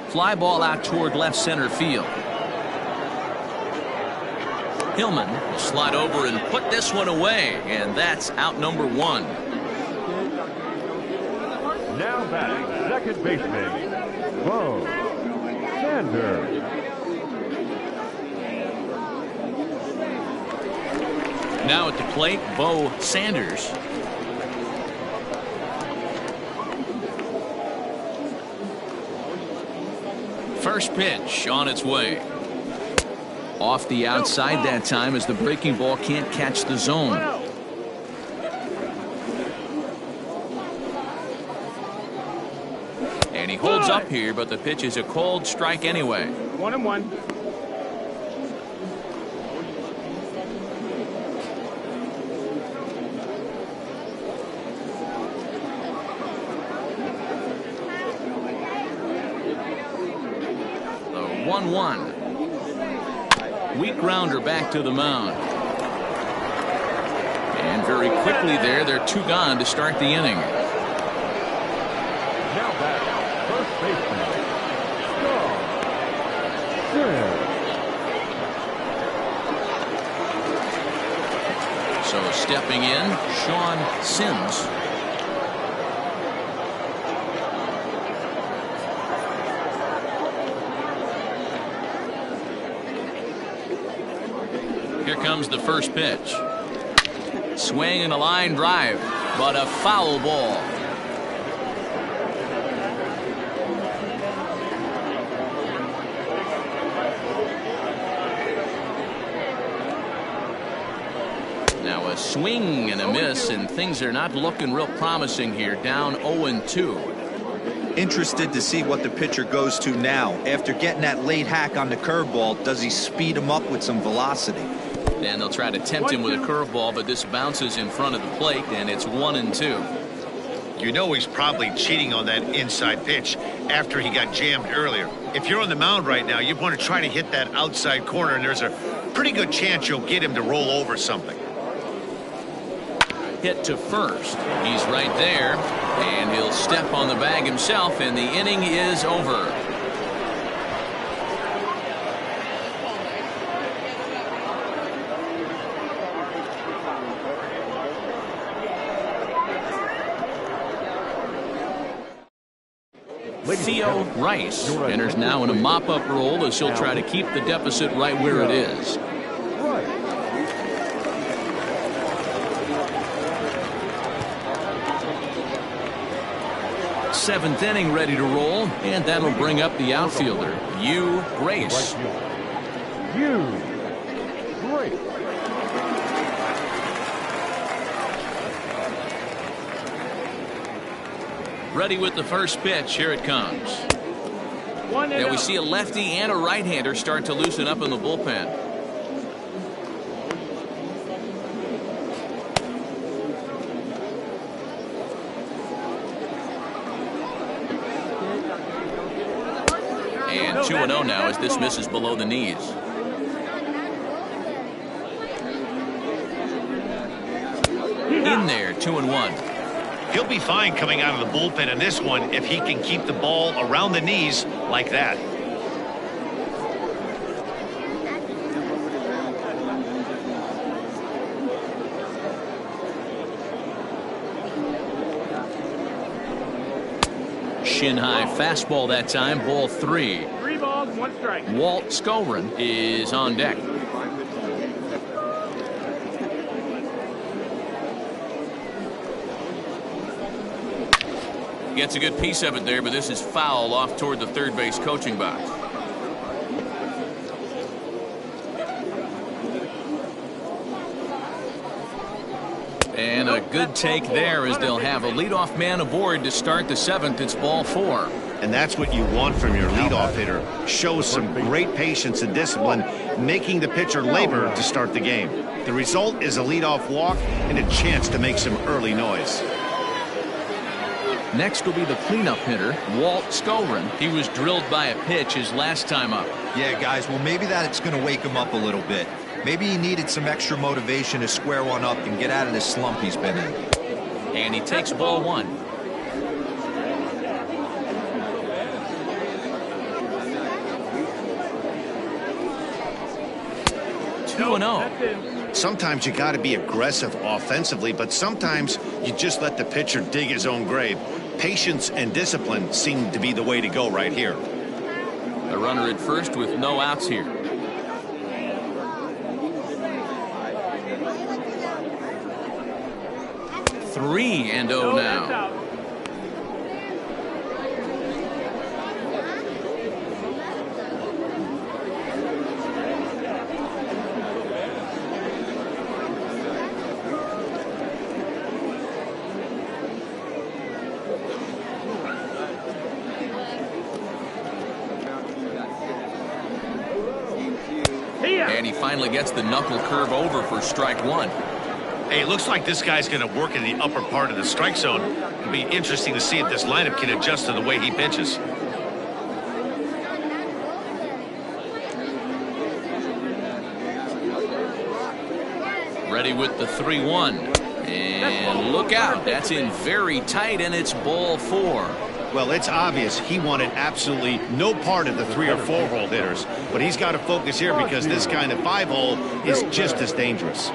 Fly ball out toward left center field. Hillman will slide over and put this one away, and that's out number 1. Now batting, second baseman, Bo Sanders. Now at the plate, Bo Sanders. First pitch on its way. Off the outside that time as the breaking ball can't catch the zone. And he holds up here, but the pitch is a called strike anyway. 1-1. The 1-1. Weak grounder back to the mound. And very quickly they're 2 gone to start the inning. Now back, first baseman, So stepping in, Sean Sims. Here comes the first pitch. Swing and a line drive, but a foul ball. Now a swing and a miss, and things are not looking real promising here. Down 0-2. Interested to see what the pitcher goes to now. After getting that late hack on the curveball, does he speed him up with some velocity? And they'll try to tempt him with a curveball, but this bounces in front of the plate, and it's 1-2. You know he's probably cheating on that inside pitch after he got jammed earlier. If you're on the mound right now, you want to try to hit that outside corner, and there's a pretty good chance you'll get him to roll over something. Hit to first. He's right there, and he'll step on the bag himself, and the inning is over. Theo Rice enters now in a mop-up role as he'll try to keep the deficit right where it is. Seventh inning ready to roll, and that'll bring up the outfielder, Hugh Grace. Ready with the first pitch. Here it comes. Now we see a lefty and a right-hander start to loosen up in the bullpen. And 2-0 now as this misses below the knees. In there, 2-1. He'll be fine coming out of the bullpen in this one if he can keep the ball around the knees like that. Shin-high fastball that time, ball 3. 3 balls, 1 strike. Walt Skolrin is on deck. Gets a good piece of it there, but this is foul off toward the third base coaching box. And a good take there as they'll have a leadoff man aboard to start the 7th. It's ball 4. And that's what you want from your leadoff hitter. Shows some great patience and discipline, making the pitcher labor to start the game. The result is a leadoff walk and a chance to make some early noise. Next will be the cleanup hitter, Walt Skolrin. He was drilled by a pitch his last time up. Yeah, guys, well, maybe that's going to wake him up a little bit. Maybe he needed some extra motivation to square one up and get out of this slump he's been in. And he takes ball 1. Two and 0. Sometimes you got to be aggressive offensively, but sometimes you just let the pitcher dig his own grave. Patience and discipline seem to be the way to go right here. A runner at first with no outs here. 3-0 now. And he finally gets the knuckle curve over for strike 1. Hey, it looks like this guy's going to work in the upper part of the strike zone. It'll be interesting to see if this lineup can adjust to the way he pitches. Ready with the 3-1. And look out. That's in very tight, and it's ball 4. Well, it's obvious he wanted absolutely no part of the 3 or 4 hole hitters, but he's got to focus here because this kind of 5 hole is just as dangerous.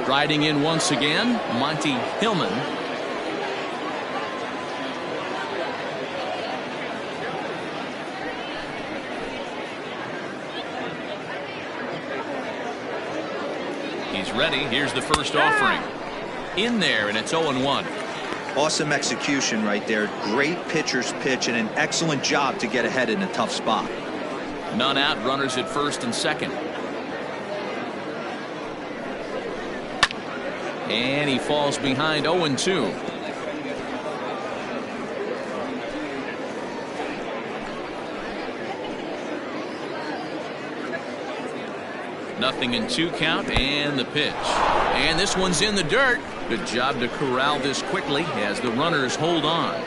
Striding in once again, Monty Hillman. He's ready. Here's the first offering. In there, and it's 0-1. Awesome execution right there. Great pitcher's pitch and an excellent job to get ahead in a tough spot. None out, runners at first and second. And he falls behind 0-2. Nothing in 2 count, and the pitch. And this one's in the dirt. Good job to corral this quickly as the runners hold on.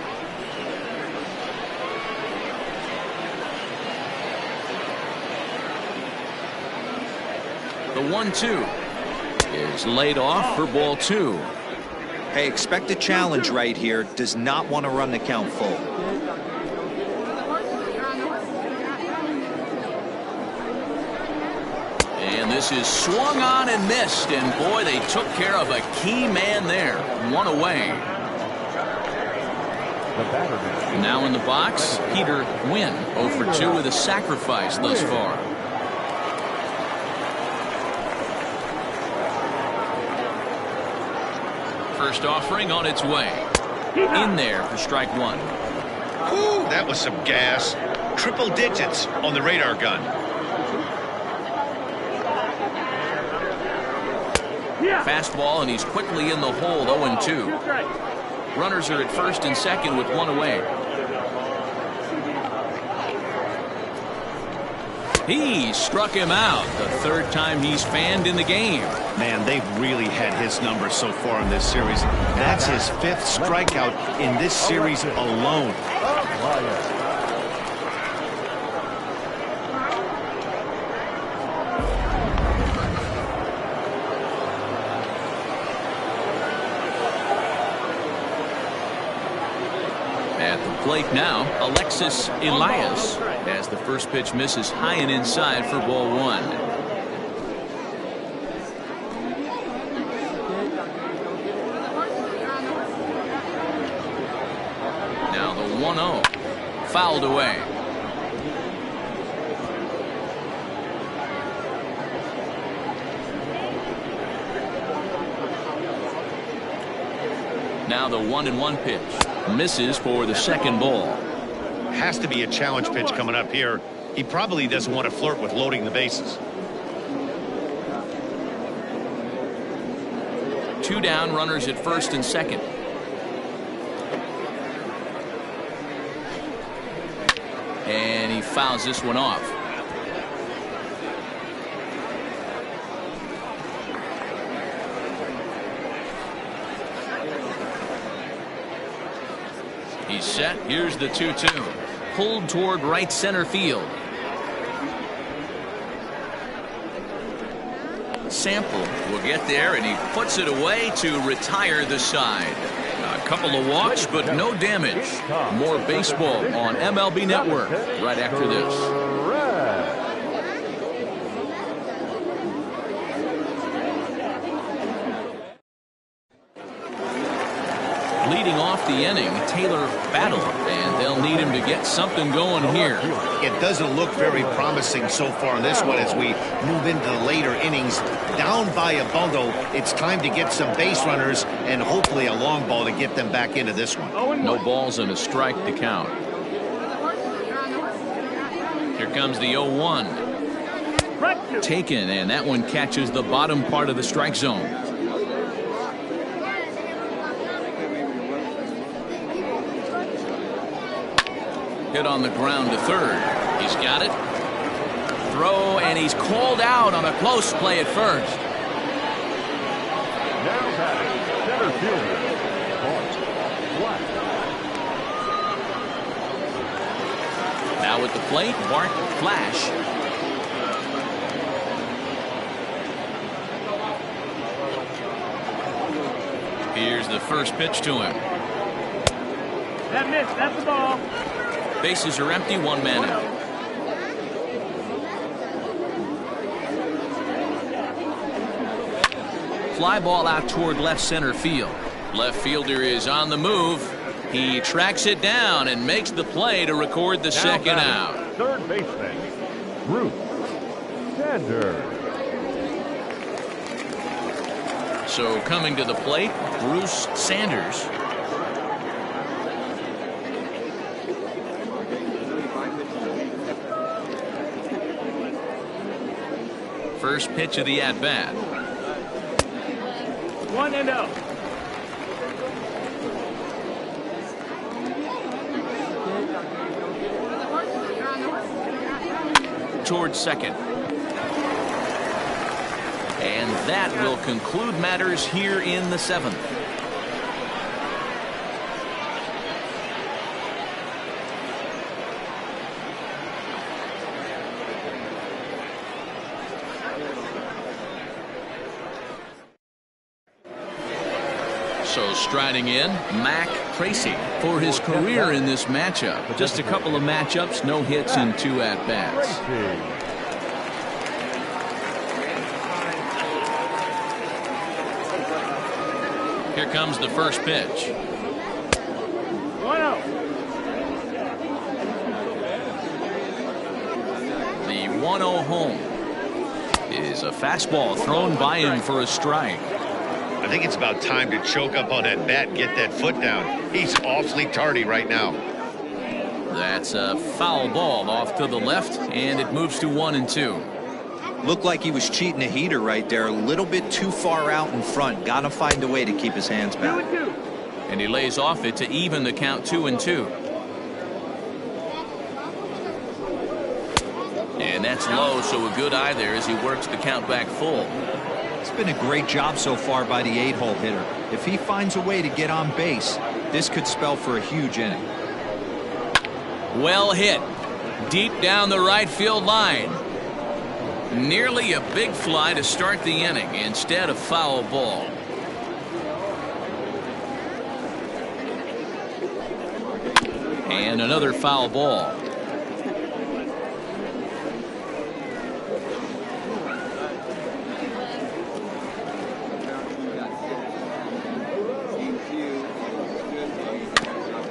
The 1-2 is laid off for ball 2. Hey, expect a challenge right here. Does not want to run the count full. And this is swung on and missed, and boy, they took care of a key man there. 1 away. Now in the box, Peter Wynn, 0 for 2 with a sacrifice thus far. First offering on its way. In there for strike 1. Whew, that was some gas. Triple digits on the radar gun. Fastball, and he's quickly in the hole. 0-2. Runners are at first and second with 1 away. He struck him out. The 3rd time he's fanned in the game. Man, they've really had his number so far in this series. That's his 5th strikeout in this series alone. At the plate now, Alexis Elias, as the first pitch misses high and inside for ball 1. fouled away. Now the 1-1 pitch. Misses for the second ball. Has to be a challenge pitch coming up here. He probably doesn't want to flirt with loading the bases. 2 down, runners at first and second. And he fouls this one off. He's set. Here's the 2-2. Pulled toward right center field. Sample will get there, and he puts it away to retire the side. A couple of walks, but no damage. More baseball on MLB Network right after this. Leading off the inning, Taylor battled, and they'll need him to get something going here. It doesn't look very promising so far in this one as we move into the later innings. Down by a bundle, it's time to get some base runners and hopefully a long ball to get them back into this one. No balls and a strike to count. Here comes the 0-1. Taken, and that one catches the bottom part of the strike zone. Hit on the ground to third. He's got it. Throw, and he's called out on a close play at first. Now batting, center fielder, Porch. Now at the plate, Bart Flash. Here's the first pitch to him. That missed. That's the ball. Bases are empty, 1 man out. Fly ball out toward left center field. Left fielder is on the move. He tracks it down and makes the play to record the second out. Third baseman, Bruce Sanders. So coming to the plate, Bruce Sanders. First pitch of the at-bat. 1-0. Towards second. And that will conclude matters here in the 7th. So striding in, Mac Tracy for his career in this matchup. Just a couple of matchups, no hits and 2 at-bats. Here comes the first pitch. 1-0. The 1-0 home is a fastball thrown by him for a strike. I think it's about time to choke up on that bat and get that foot down. He's awfully tardy right now. That's a foul ball off to the left, and it moves to 1-2. Looked like he was cheating a heater right there, a little bit too far out in front. Got to find a way to keep his hands back. 2-2. And he lays off it to even the count 2-2. And that's low, so a good eye there as he works the count back full. It's been a great job so far by the 8-hole hitter. If he finds a way to get on base, this could spell for a huge inning. Well hit. Deep down the right field line. Nearly a big fly to start the inning. Instead, a foul ball. And another foul ball.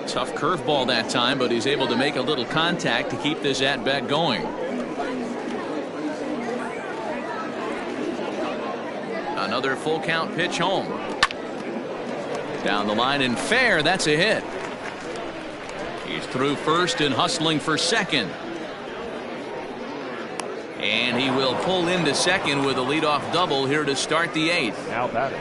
Tough curveball that time, but he's able to make a little contact to keep this at bat going. Another full count pitch home. Down the line and fair. That's a hit. He's through first and hustling for second. And he will pull into second with a leadoff double here to start the 8th. Now batting.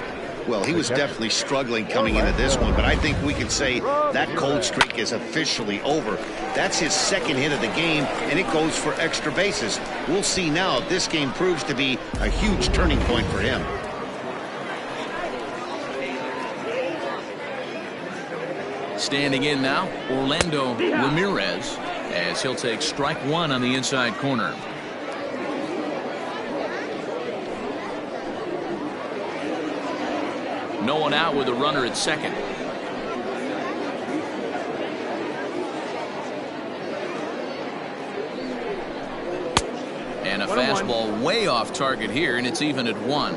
Well, he was definitely struggling coming into this one, but I think we can say that cold streak is officially over. That's his second hit of the game, and it goes for extra bases. We'll see now if this game proves to be a huge turning point for him. Standing in now, Orlando Ramirez, as he'll take strike one on the inside corner. No one out with a runner at second. And a fastball way off target here, and it's even at 1.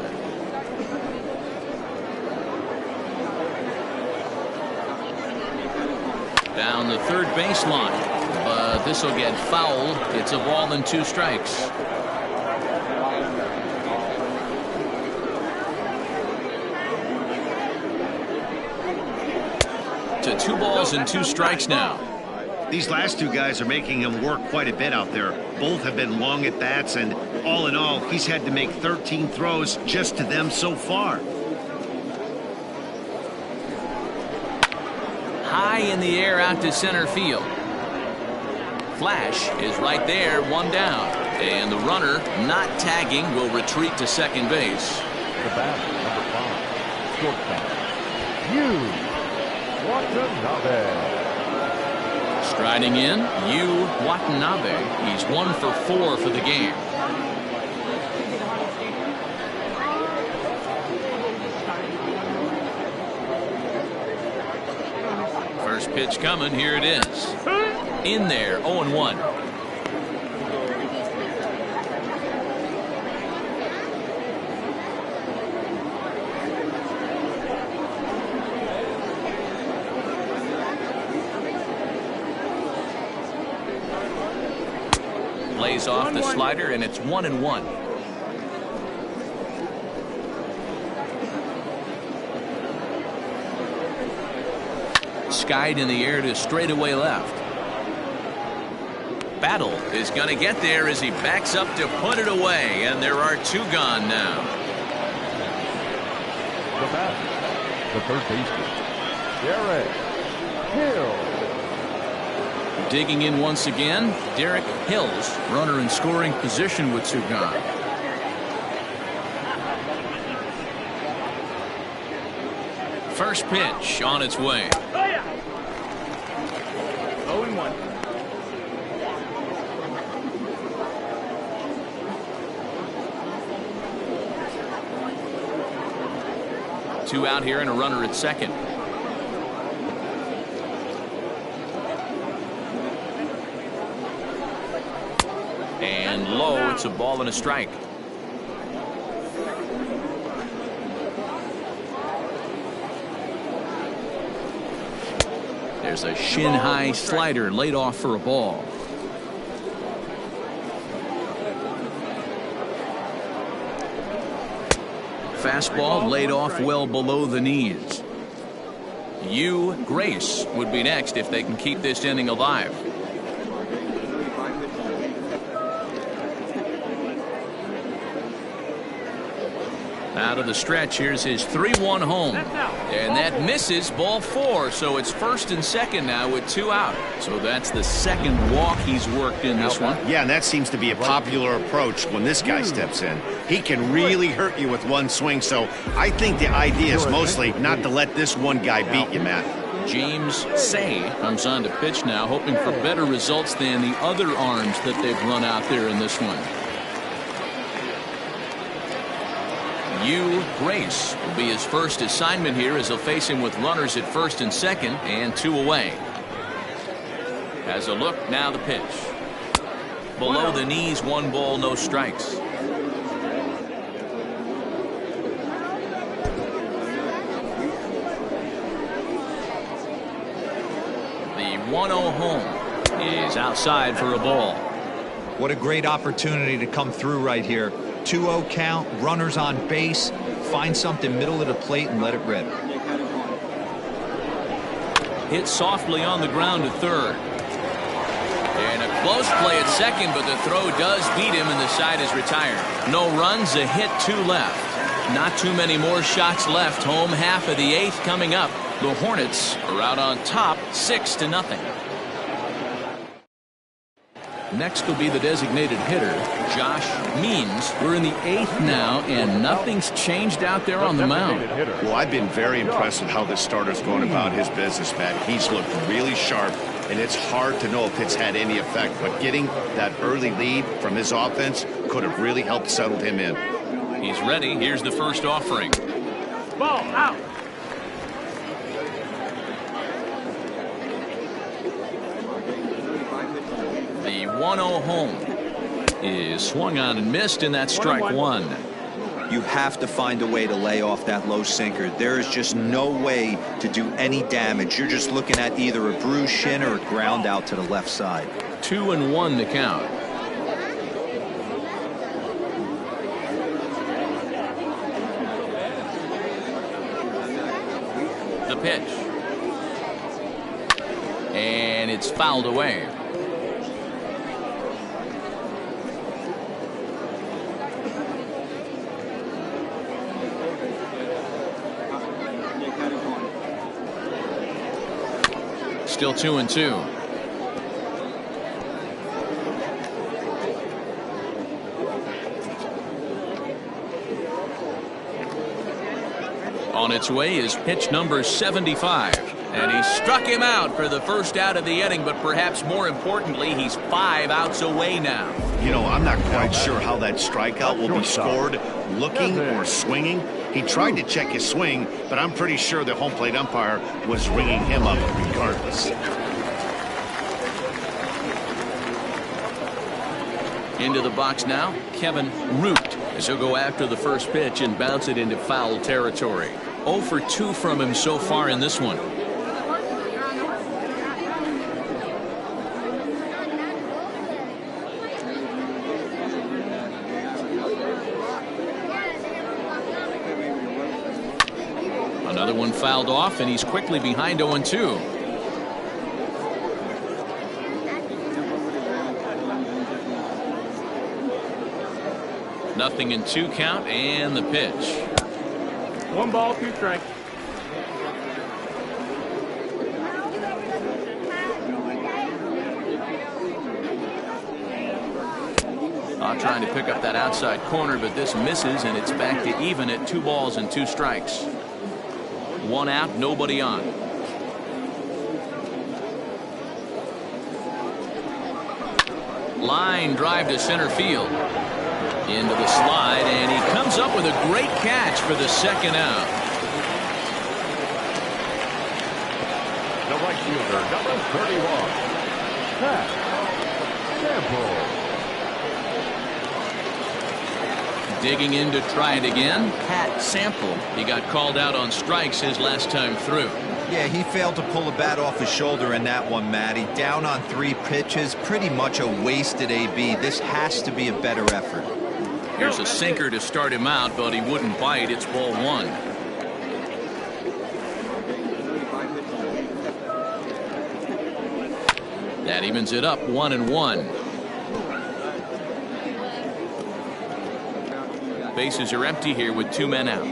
Down the third baseline, but this will get fouled. It's a ball and 2 strikes. To 2 balls and 2 strikes now. These last 2 guys are making him work quite a bit out there. Both have been long at bats, and all in all, he's had to make 13 throws just to them so far. High in the air out to center field. Flash is right there, 1 down. And the runner, not tagging, will retreat to second base. The batter, number 5, shortstop, Watanabe. Striding in, Watanabe. He's 1 for 4 for the game. First pitch coming. Here it is. In there, 0-1. Lays off the slider, and it's 1-1. Skied in the air to straightaway left. Battle is going to get there as he backs up to put it away, and there are 2 gone now. The batter, the third baseman, Derek Hill. Digging in once again, Derek Hills, runner in scoring position with 2 gone. First pitch on its way. 0-1. 2 out here and a runner at second. And low, it's a ball and a strike. There's a shin-high slider laid off for a ball. Fastball laid off well below the knees. Grace would be next if they can keep this inning alive. Out of the stretch, here's his 3-1 home. And that misses, ball 4. So it's first and second now with 2 out. So that's the second walk he's worked in this one. Yeah, and that seems to be a popular approach when this guy steps in. He can really hurt you with one swing. So I think the idea is mostly not to let this one guy beat you, Matt. James Say comes on to pitch now, hoping for better results than the other arms that they've run out there in this one. Grace will be his first assignment here as he'll face him with runners at first and second and 2 away. Has a look, now the pitch. Below the knees, 1 ball, no strikes. 1-0 home. He's outside for a ball. What a great opportunity to come through right here. 2-0 count, runners on base. Find something middle of the plate and let it rip. Hit softly on the ground to third. And a close play at second, but the throw does beat him and the side is retired. No runs, a hit, 2 left. Not too many more shots left. Home half of the 8th coming up. The Hornets are out on top 6-0. Next will be the designated hitter, Josh Means. We're in the 8th now, and nothing's changed out there on the mound. Well, I've been very impressed with how this starter's going about his business, Matt. He's looked really sharp, and it's hard to know if it's had any effect. But getting that early lead from his offense could have really helped settle him in. He's ready. Here's the first offering. Ball out. The 1-0 home is swung on and missed, and that's strike 1. You have to find a way to lay off that low sinker. There is just no way to do any damage. You're just looking at either a bruised shin or a ground out to the left side. 2-1 the count. The pitch. And it's fouled away. Still 2-2. On its way is pitch number 75. And he struck him out for the first out of the inning, but perhaps more importantly, he's 5 outs away now. You know, I'm not quite sure how that strikeout will be scored, looking or swinging. He tried to check his swing, but I'm pretty sure the home plate umpire was ringing him up regardless. Into the box now, Kevin Root, as he'll go after the first pitch and bounce it into foul territory. 0 for 2 from him so far in this one. Another one fouled off, and he's quickly behind 0-2. Nothing in 2 count, and the pitch. 1 ball, 2 strikes. Trying to pick up that outside corner, but this misses, and it's back to even at 2 balls and 2 strikes. 1 out, nobody on. Line drive to center field. Into the slide, and he comes up with a great catch for the 2nd out. The right fielder, number 31, Pat Sample. Digging in to try it again, Pat Sample. He got called out on strikes his last time through. Yeah, he failed to pull the bat off his shoulder in that one, Matty. Down on 3 pitches, pretty much a wasted AB. This has to be a better effort. Here's a sinker to start him out, but he wouldn't bite. It's ball 1. That evens it up 1-1. Bases are empty here with 2 men out.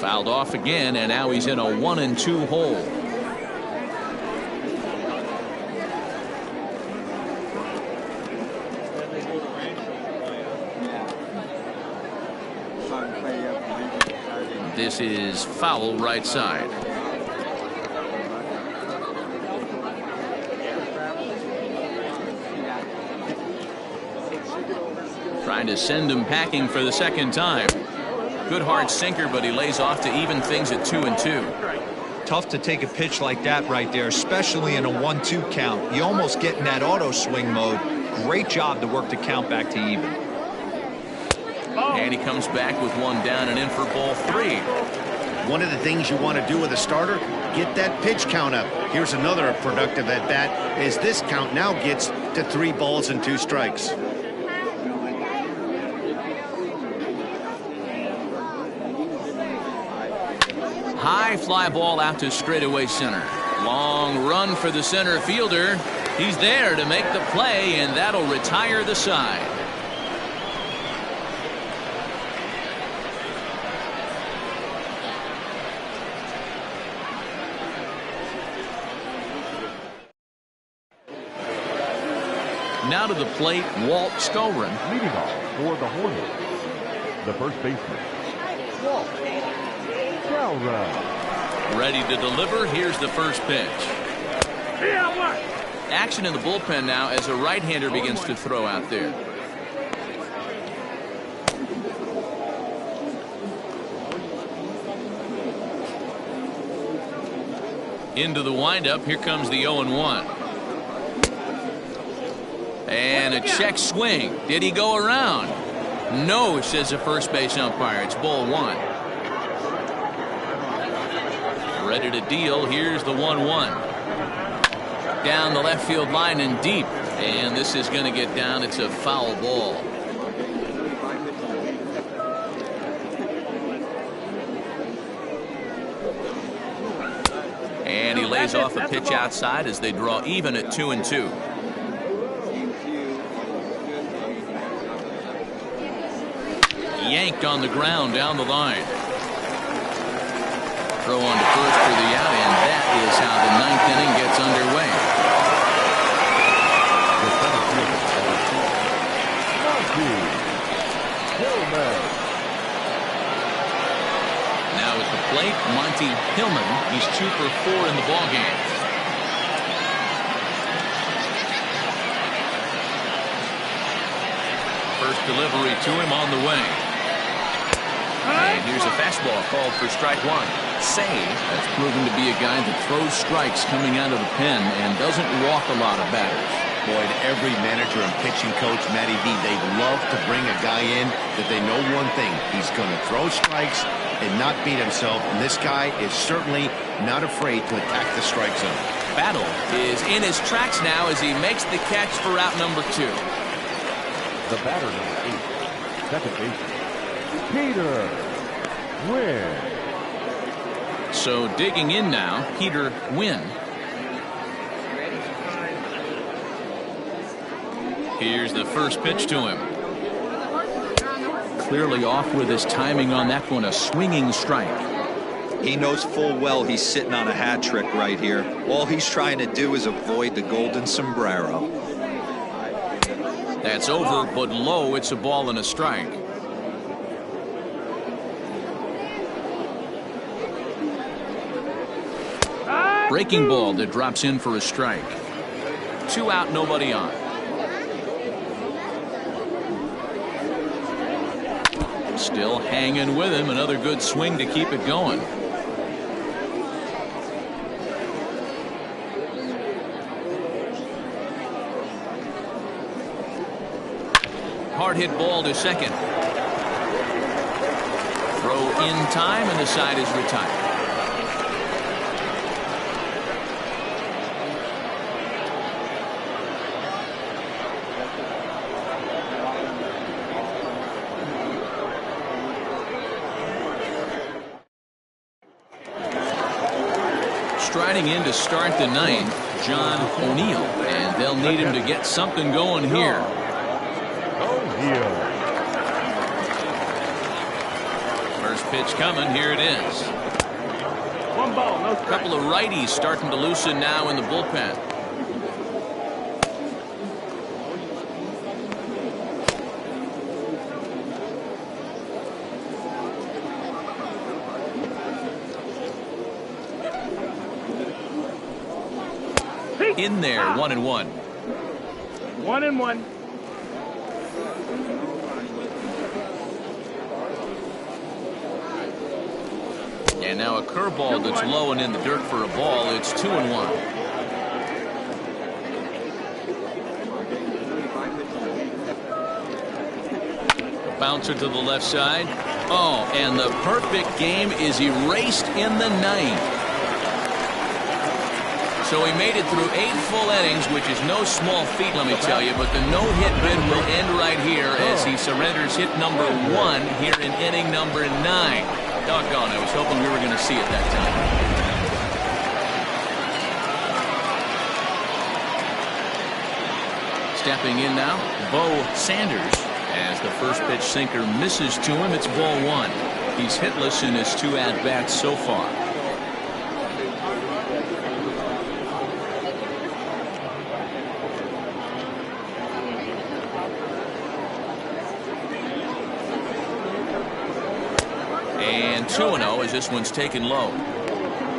Fouled off again, and now he's in a 1-2 hole. This is foul right side. Trying to send him packing for the 2nd time. Good hard sinker, but he lays off to even things at 2-2. Tough to take a pitch like that right there, especially in a 1-2 count. You almost get in that auto swing mode. Great job to work the count back to even. And he comes back with 1 down and in for ball 3. One of the things you want to do with a starter, get that pitch count up. Here's another productive at-bat as this count now gets to 3 balls and 2 strikes. High fly ball out to straightaway center. Long run for the center fielder. He's there to make the play, and that'll retire the side. Now to the plate, Walt Skolrin. Leading off for the Hornets, the first baseman, Walt Skolrin. Ready to deliver. Here's the first pitch. Action in the bullpen now as a right-hander begins to throw out there. Into the windup. Here comes the 0-1. And a check swing. Did he go around? No, says the first base umpire. It's ball 1. Ready to deal. Here's the 1-1. Down the left field line and deep. And this is going to get down. It's a foul ball. And he lays off a pitch outside as they draw even at 2-2. Yanked on the ground down the line. Throw on to first for the out, and that is how the 9th inning gets underway. Now at the plate, Monty Hillman. He's 2 for 4 in the ballgame. First delivery to him on the way. And here's a fastball called for strike 1. Say has proven to be a guy that throws strikes coming out of the pen and doesn't walk a lot of batters. Boyd, every manager and pitching coach, Matty V, they love to bring a guy in that they know one thing. He's going to throw strikes and not beat himself. And this guy is certainly not afraid to attack the strike zone. Battle is in his tracks now as he makes the catch for out number 2. The batter number 8, second baseman, Peter Wynn. So digging in now, Peter Wynn. Here's the first pitch to him. Clearly off with his timing on that one, a swinging strike. He knows full well he's sitting on a hat trick right here. All he's trying to do is avoid the golden sombrero. That's over, but low. It's a ball and a strike. Breaking ball that drops in for a strike. 2 out, nobody on. Still hanging with him. Another good swing to keep it going. Hard hit ball to second. Throw in time, and the side is retired. Striding in to start the 9th, John O'Neill, and they'll need him to get something going here. First pitch coming. Here it is. 1 ball, no strike. Couple of righties starting to loosen now in the bullpen. In there, 1-1. 1-1. And now a curveball that's low and in the dirt for a ball. It's 2-1. Bouncer to the left side. Oh, and the perfect game is erased in the ninth. So he made it through 8 full innings, which is no small feat, let me tell you. But the no-hit bid will end right here as he surrenders hit number 1 here in inning number 9. Doggone, I was hoping we were going to see it that time. Stepping in now, Bo Sanders, as the first pitch sinker misses to him. It's ball 1. He's hitless in his 2 at-bats so far. And 2-0 as this one's taken low.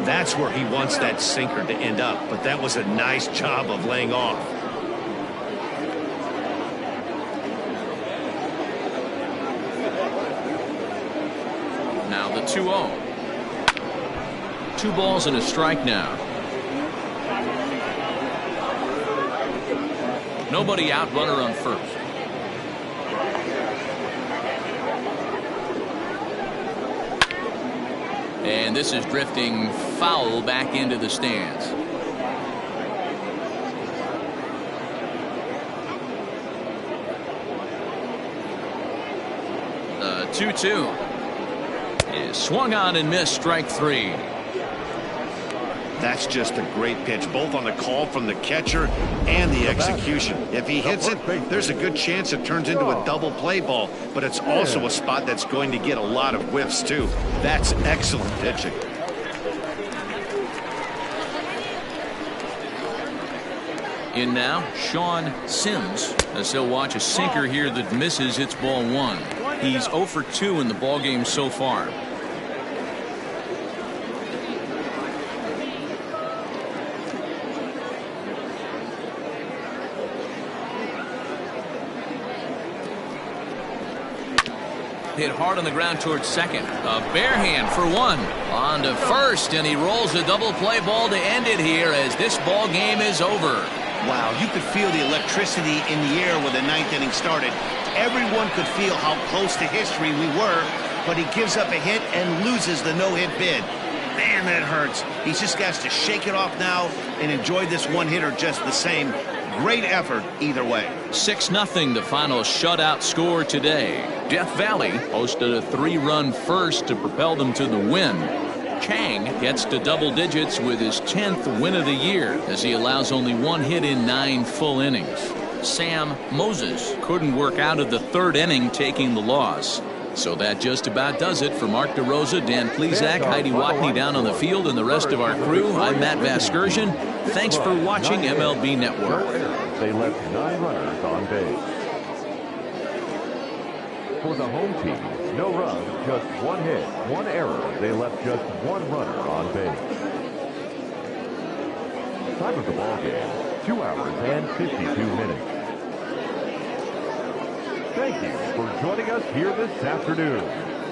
That's where he wants that sinker to end up, but that was a nice job of laying off. Now the 2-0. 2 balls and a strike now. Nobody out, runner on first. And this is drifting foul back into the stands. The 2-2 is swung on and missed, strike 3. That's just a great pitch, both on the call from the catcher and the execution. If he hits it, there's a good chance it turns into a double play ball, but it's also a spot that's going to get a lot of whiffs too. That's excellent pitching. In now, Sean Sims, as he'll watch a sinker here that misses. It's ball 1. He's 0 for 2 in the ballgame so far. Hit hard on the ground towards second. A bare hand for 1. On to first, and he rolls a double play ball to end it here as this ball game is over. Wow, you could feel the electricity in the air when the 9th inning started. Everyone could feel how close to history we were, but he gives up a hit and loses the no-hit bid. Man, that hurts. He just got to shake it off now and enjoy this one-hitter just the same. Great effort either way. 6-0 the final shutout score today. Death Valley posted a 3-run first to propel them to the win. Chang gets to double digits with his 10th win of the year as he allows only 1 hit in 9 full innings. Sam Moses couldn't work out of the 3rd inning, taking the loss. So that just about does it for Mark DeRosa, Dan Plesac, Heidi Watney down on the field, and the rest of our crew. I'm Matt Vasgersian. Thanks for watching MLB Network. They left 9 runners on base. For the home team, no runs, just 1 hit, 1 error. They left just 1 runner on base. Time of the ball game, 2 hours and 52 minutes. Thank you for joining us here this afternoon.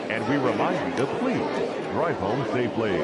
And we remind you to please drive home safely.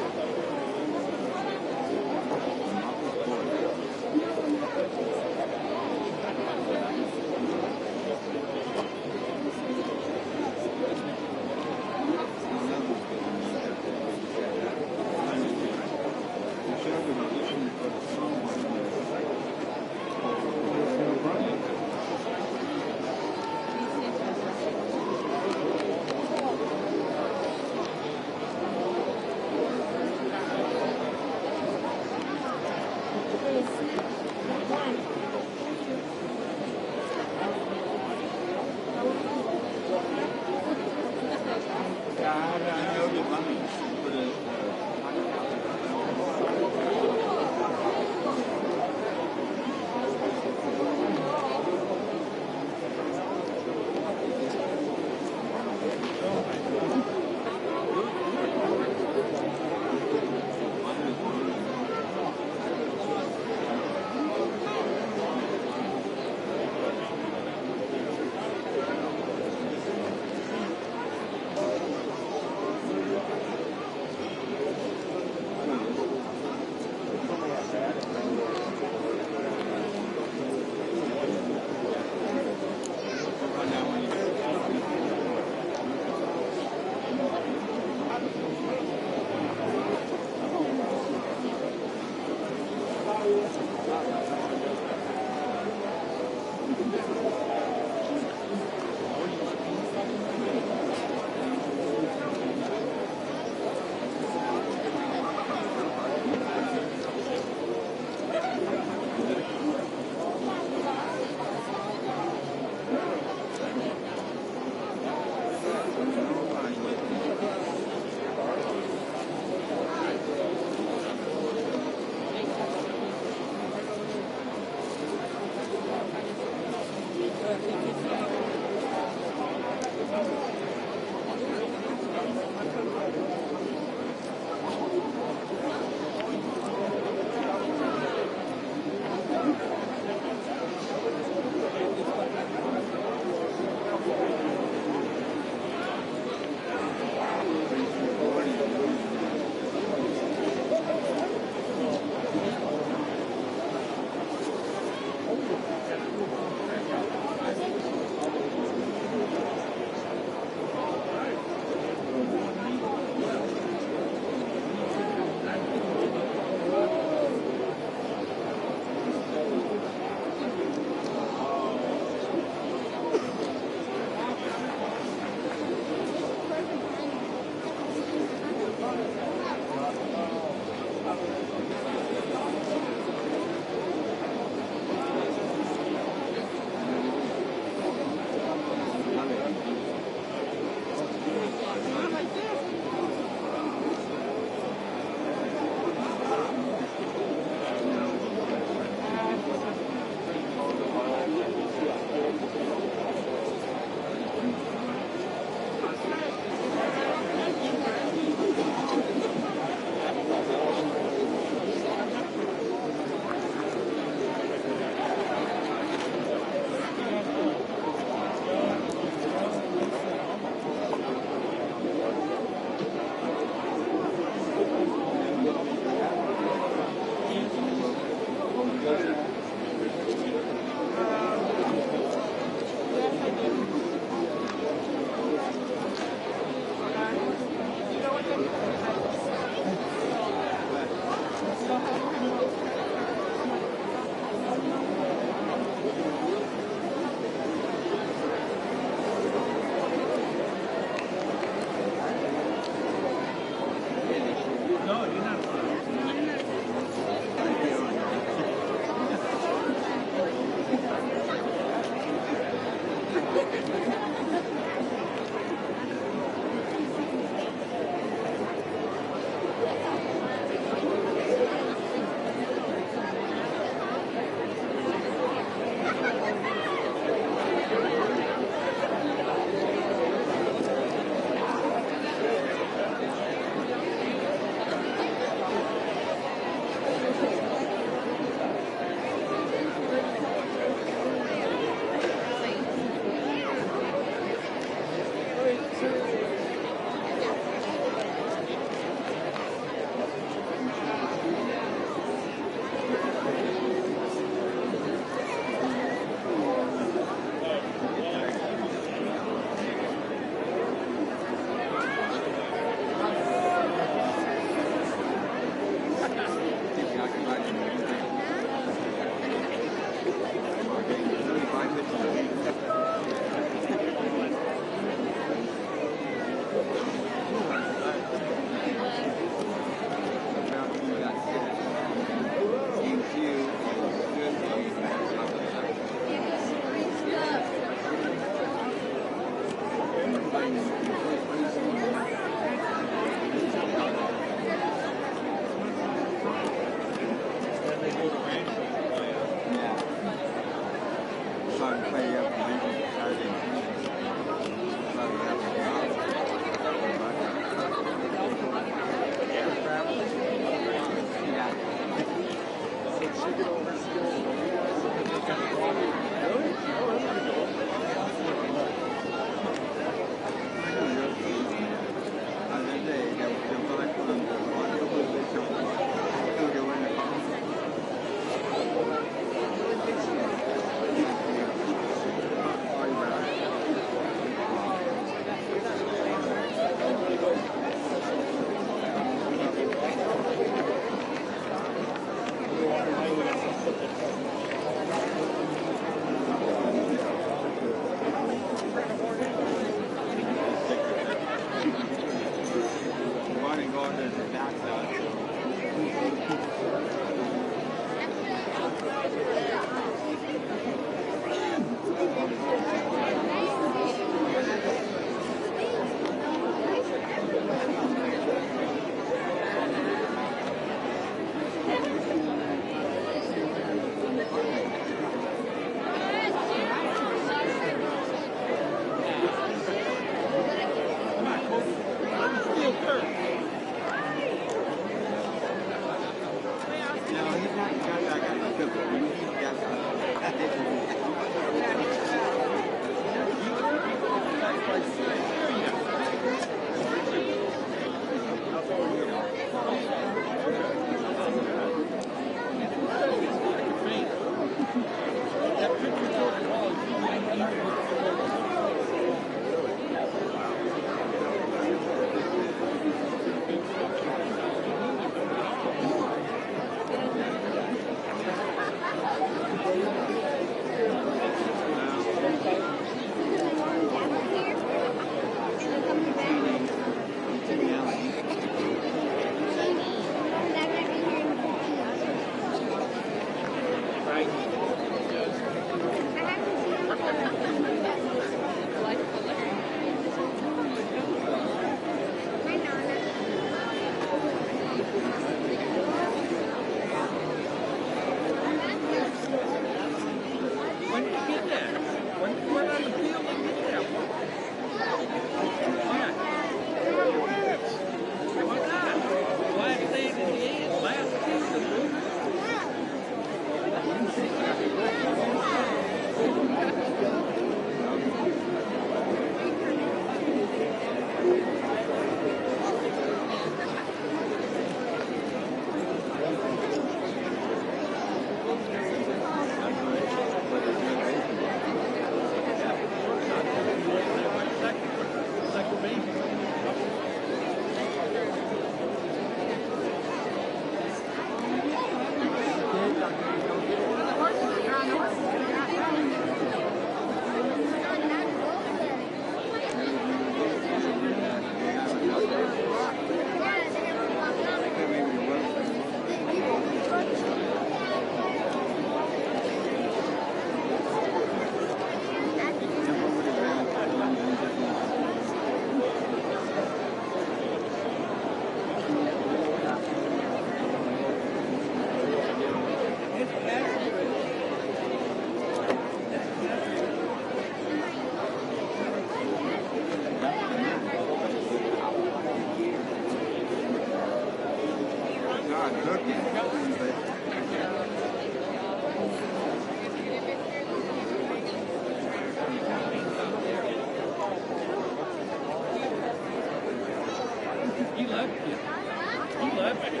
left you. He left you.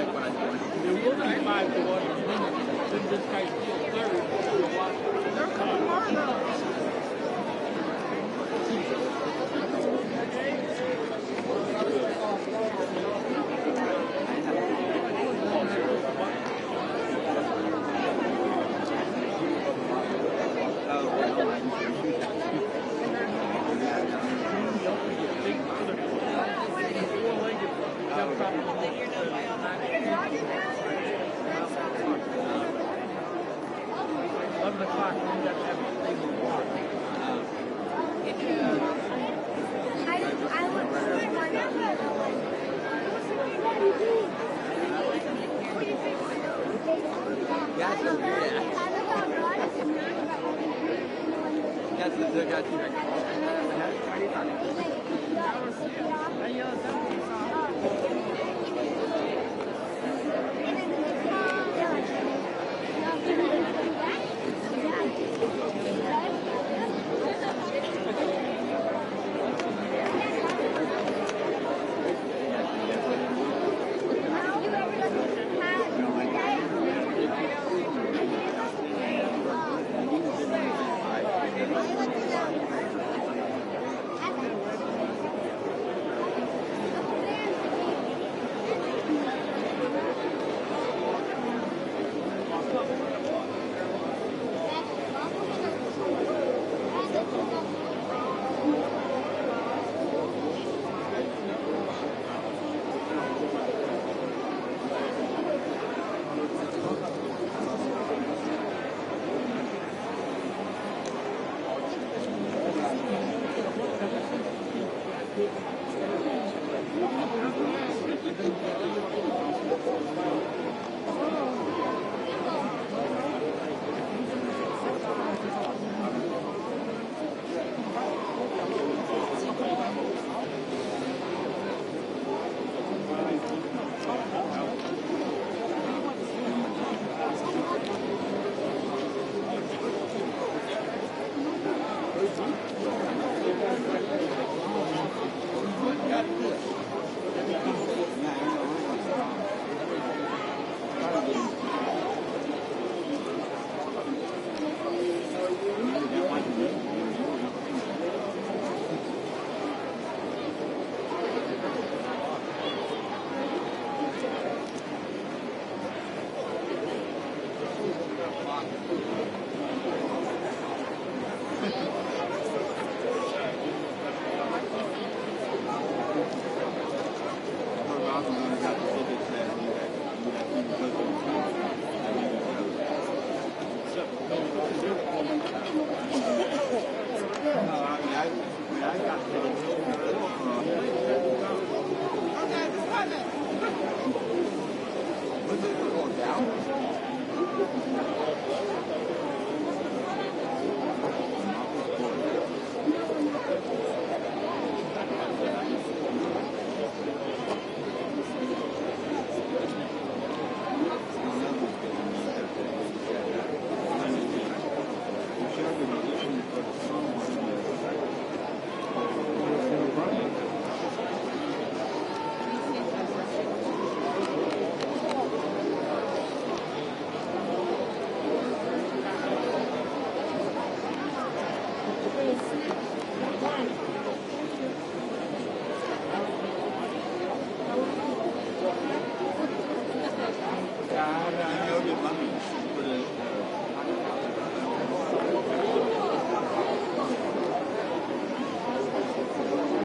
It wasn't 5-1. Then this guy's still third. They're coming hard now.